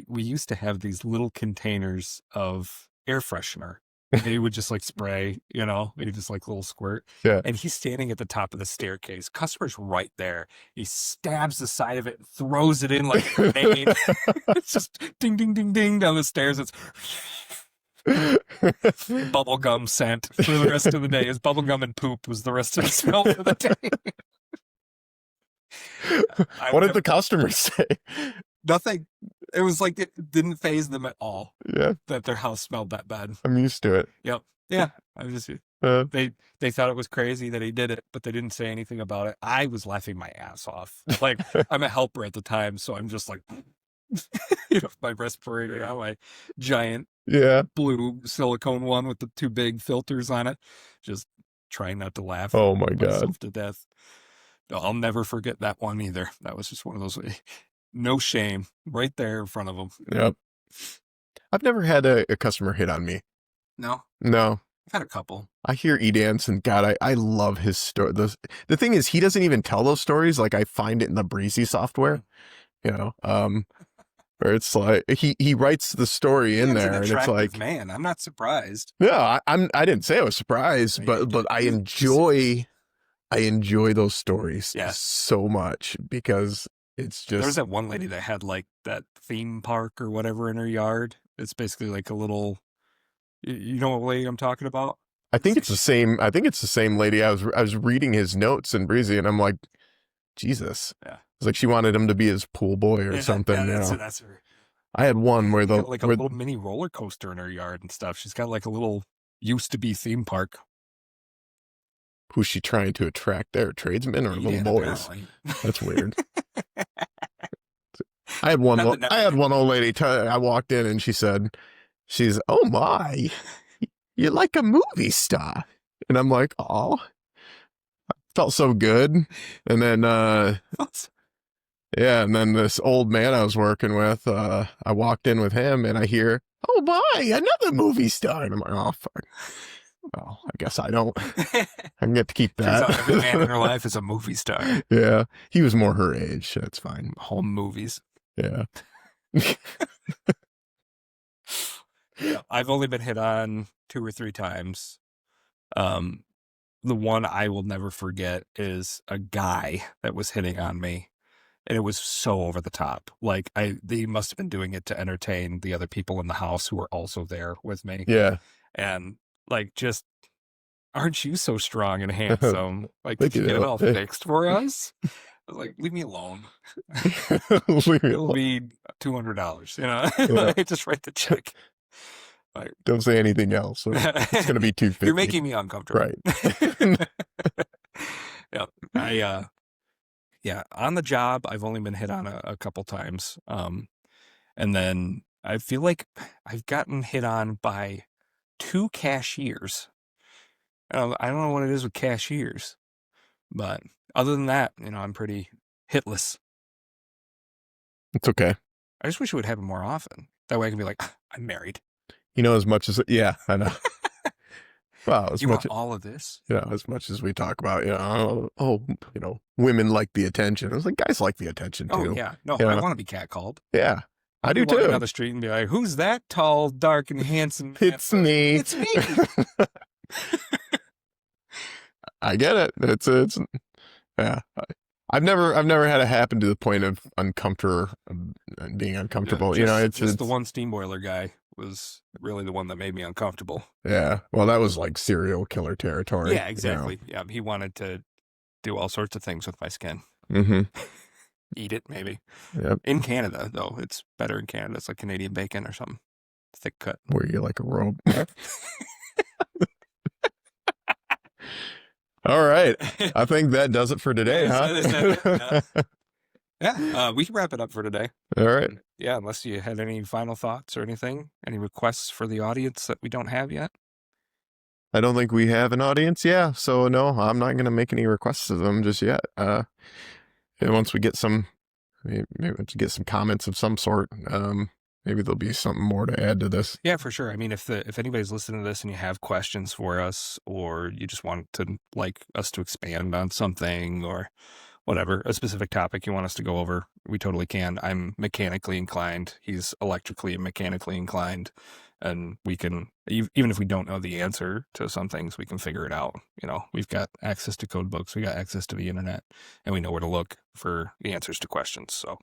we used to have these little containers of air freshener. And he would just like spray, he just like little squirt. Yeah. And he's standing at the top of the staircase. Customer's right there. He stabs the side of it and throws it in like a grenade. It's just ding, ding, ding, ding down the stairs. It's bubblegum scent for the rest of the day. His bubblegum and poop was the rest of the smell for the day. What did the customers say? Nothing. It was like it didn't faze them at all Yeah, that their house smelled that bad. I'm used to it. Yep. Yeah. I was just Uh, they thought it was crazy that he did it, but they didn't say anything about it. I was laughing my ass off. Like I'm a helper at the time, so I'm just like my respirator on my giant yeah. blue silicone one with the two big filters on it. Just trying not to laugh Oh my God. myself to death. I'll never forget that one either. That was just one of those no shame right there in front of them. Yep. I've never had a customer hit on me. No, No. I've had a couple. I hear Edance, and God, I love his story. The thing is, he doesn't even tell those stories. Like I find it in the Breezy software, where it's like he writes the story in Dan's there, an and it's attractive like, man. I'm not surprised. no, I didn't say I was surprised, No, you but did. I enjoy those stories Yeah. so much because it's There was just that one lady that had like that theme park or whatever in her yard. It's basically like a little, you know what lady I'm talking about? I think it's the same. I think it's the same lady. I was reading his notes in Breezy, and I'm like, Jesus. Yeah. It's like she wanted him to be his pool boy or something. Yeah, that's her. I had one where She's got like a little mini roller coaster in her yard and stuff. She's got like a little used to be theme park. who's she trying to attract there? Tradesmen or little boys? Apparently. That's weird. I had one. I had one old lady. I walked in and she's, oh my, you're like a movie star. And I'm like, oh, felt so good. And then, yeah, and then this old man I was working with, I walked in with him and I hear, oh my, another movie star. And I'm like, oh, fuck. Well, I guess I don't. I can get to keep that. Turns out every man in her life is a movie star. Yeah, he was more her age. That's fine. Home movies. Yeah. Yeah, I've only been hit on 2 or 3 times. The one I will never forget is a guy that was hitting on me, and it was so over the top. Like they must have been doing it to entertain the other people in the house who were also there with me. Yeah. And like, just aren't you so strong and handsome? Like, Thank did you you. get it all fixed for us? I was like, leave me alone. Leave me It'll alone. be $200, Yeah. Like, just write the check. Like, Don't say anything else. Or it's going to be $250. you're making me uncomfortable. Right. Yeah. Yeah. On the job, I've only been hit on a couple times. And then I feel like I've gotten hit on by 2 cashiers. I don't know what it is with cashiers, but other than that, I'm pretty hitless. It's okay. I just wish it would happen more often. That way I can be like, I'm married. As much as, yeah, I know. Well, as You much, want all of this? as much as we talk about, women like the attention. It's like guys like the attention Oh, too. yeah. No, You I know? want to be catcalled. Yeah, I I want to be do walking down too. the street and be like, who's that tall, dark, and handsome man? It's me. It's me. I get it. It's yeah. I've never had it happen to the point of being Yeah, uncomfortable. just the It's one steam boiler guy was really the one that made me uncomfortable. yeah. Well, that was like serial killer territory. Yeah, exactly. Yeah, he wanted to do all sorts of things with my skin. Mm-hmm. Eat it, maybe. Yep. In Canada, though, it's better in Canada. It's like Canadian bacon or something. Thick cut. Were you like a robe? All right. I think that does it for today, Is that huh? it? Yeah, we can wrap it up for today. All right. Yeah, unless you had any final thoughts or anything, any requests for the audience that we don't have yet. I don't think we have an audience. Yeah. So no, I'm not going to make any requests of them just yet. And once we get maybe once we get some comments of some sort, maybe there'll be something more to add to this. Yeah, for sure. I mean, if anybody's listening to this and you have questions for us, or you just want to like us to expand on something or whatever, a specific topic you want us to go over, we totally can. I'm mechanically inclined. He's electrically and mechanically inclined. And we can, even if we don't know the answer to some things, we can figure it out. We've got access to code books, we got access to the internet, and we know where to look for the answers to questions. So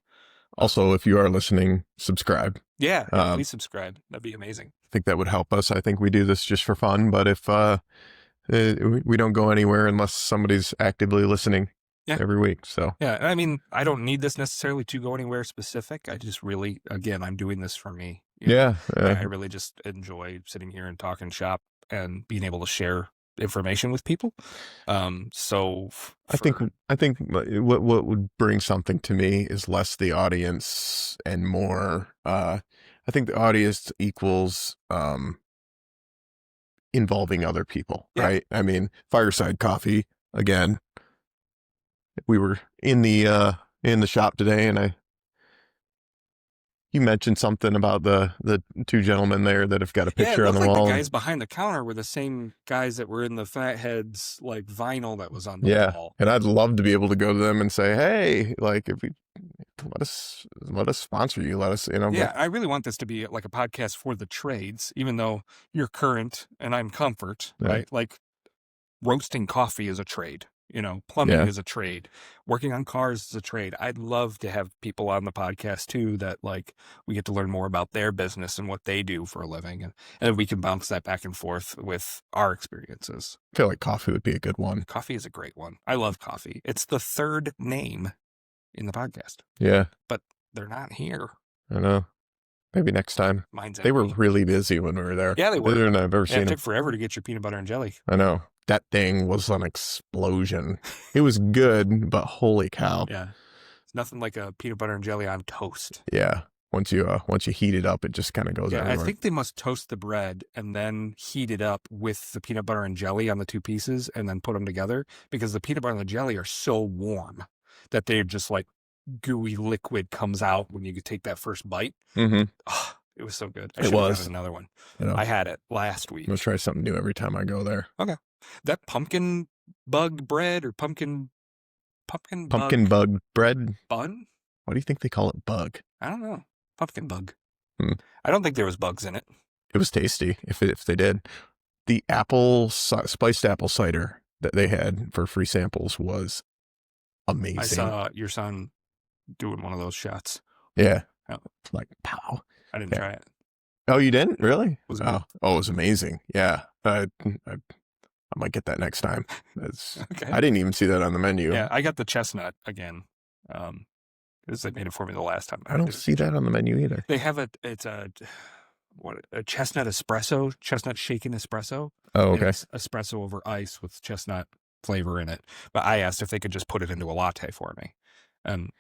Also, if you are listening, subscribe. yeah, please subscribe. That'd be amazing. I think that would help us. I think we do this just for fun, but if we don't go anywhere unless somebody's actively listening every week. So yeah, I mean, I don't need this necessarily to go anywhere specific. I just really, again, I'm doing this for me. I really just enjoy sitting here and talking shop and being able to share information with people. I think what would bring something to me is less the audience and more. I think the audience equals involving other people, right? I mean, fireside coffee again. We were in the shop today, and you mentioned something about the two gentlemen there that have got a picture on the wall. The guys behind the counter were the same guys that were in the Fatheads like vinyl that was on the wall. And I'd love to be able to go to them and say, hey, like if we let us sponsor you, let us, Yeah, I really want this to be like a podcast for the trades, even though you're current and I'm comfort, right? Like roasting coffee is a trade. Plumbing is a trade. Working on cars is a trade. I'd love to have people on the podcast too that like we get to learn more about their business and what they do for a living, and we can bounce that back and forth with our experiences. I feel like coffee would be a good one. Coffee is a great one. I love coffee. It's the third name in the podcast. Yeah, but they're not here. I know. Maybe next time. They were really busy when we were there. Yeah, they were. I've ever seen it took forever to get your peanut butter and jelly. I know. That thing was an explosion. It was good, but holy cow. Yeah. It's nothing like a peanut butter and jelly on toast. Yeah. Once you heat it up, it just kind of goes everywhere. I think they must toast the bread and then heat it up with the peanut butter and jelly on the two pieces and then put them together, because the peanut butter and the jelly are so warm that they're just like gooey liquid comes out when you take that first bite. Mm-hmm. Oh, it was so good. I should have had another one. I had it last week. I'm going to try something new every time I go there. Okay. That pumpkin bug bread or pumpkin bug bread bun? Why do you think they call it bug? I don't know. Pumpkin bug. I don't think there was bugs in it. It was tasty if they did. The spiced apple cider that they had for free samples was amazing. I saw your son doing one of those shots. Yeah. Like, pow. I didn't try it. Oh, you didn't? Really? Was it it was amazing. Yeah. I might get that next time. Okay. I didn't even see that on the menu. Yeah, I got the chestnut again. Because they made it for me the last time. I don't see that on the menu either. They have a chestnut espresso, chestnut shaken espresso. Oh, okay. It's espresso over ice with chestnut flavor in it. But I asked if they could just put it into a latte for me. And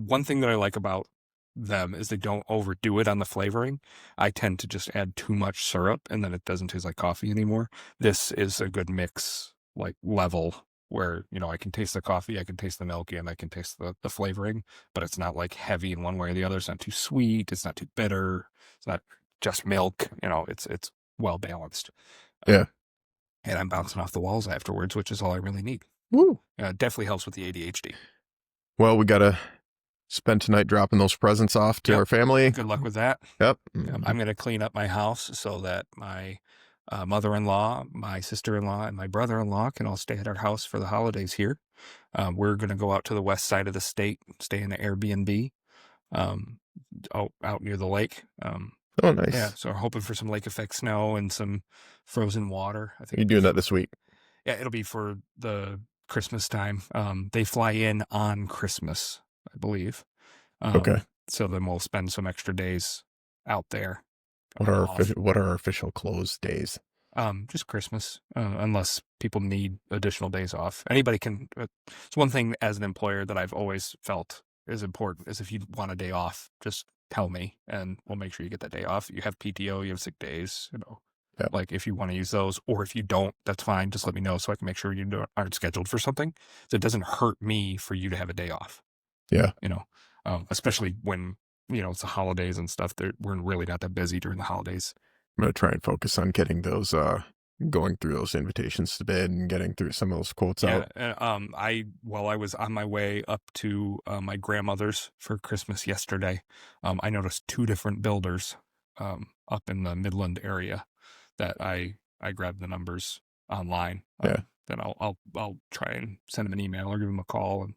one thing that I like about them is they don't overdo it on the flavoring. I tend to just add too much syrup and then it doesn't taste like coffee anymore. This is a good mix, like level where, I can taste the coffee, I can taste the milk, and I can taste the flavoring, but it's not like heavy in one way or the other. It's not too sweet. It's not too bitter. It's not just milk. It's well balanced. Yeah. And I'm bouncing off the walls afterwards, which is all I really need. Woo. Definitely helps with the ADHD. Well, we got to spend tonight dropping those presents off to Yep. our family. Good luck with that. Yep. I'm going to clean up my house so that my mother-in-law, my sister-in-law, and my brother-in-law can all stay at our house for the holidays here. We're going to go out to the west side of the state, stay in an Airbnb out near the lake. Oh, nice. Yeah, so we're hoping for some lake effect snow and some frozen water. I think You're doing that this week? Yeah, it'll be for the Christmas time. They fly in on Christmas, I believe. Okay. So then we'll spend some extra days out there. What are our official closed days? Just Christmas, unless people need additional days off. Anybody can. It's one thing as an employer that I've always felt is important is if you want a day off, just tell me and we'll make sure you get that day off. You have PTO, you have sick days, Yeah. like if you want to use those, or if you don't, that's fine. Just let me know so I can make sure you aren't scheduled for something. So it doesn't hurt me for you to have a day off. Yeah. Especially when, it's the holidays and stuff. We're really not that busy during the holidays. I'm going to try and focus on getting those, going through those invitations to bid and getting through some of those quotes out. While I was on my way up to my grandmother's for Christmas yesterday, I noticed 2 different builders up in the Midland area that I grabbed the numbers online. Yeah. Then I'll try and send them an email or give them a call and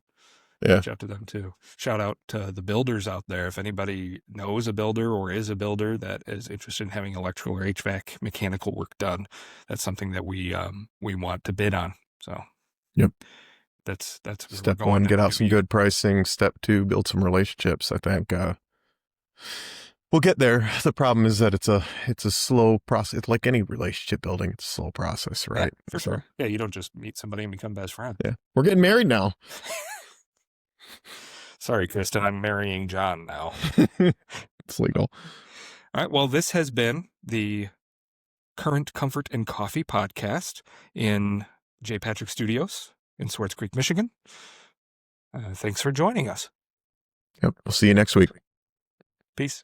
Yeah. reach out to them too. Shout out to the builders out there. If anybody knows a builder or is a builder that is interested in having electrical or HVAC mechanical work done, that's something that we want to bid on. So Yep. That's where Step we're going. 1, get out some good pricing. Step 2, build some relationships. I think we'll get there. The problem is that it's a slow process. It's like any relationship building. It's a slow process, right? Yeah, for sure. Yeah, you don't just meet somebody and become best friends. Yeah. We're getting married now. Sorry, Kristen, I'm marrying John now. It's legal. All right. Well, this has been the Current Comfort and Coffee podcast in J. Patrick Studios in Swartz Creek, Michigan. Thanks for joining us. Yep. We'll see you next week. Peace.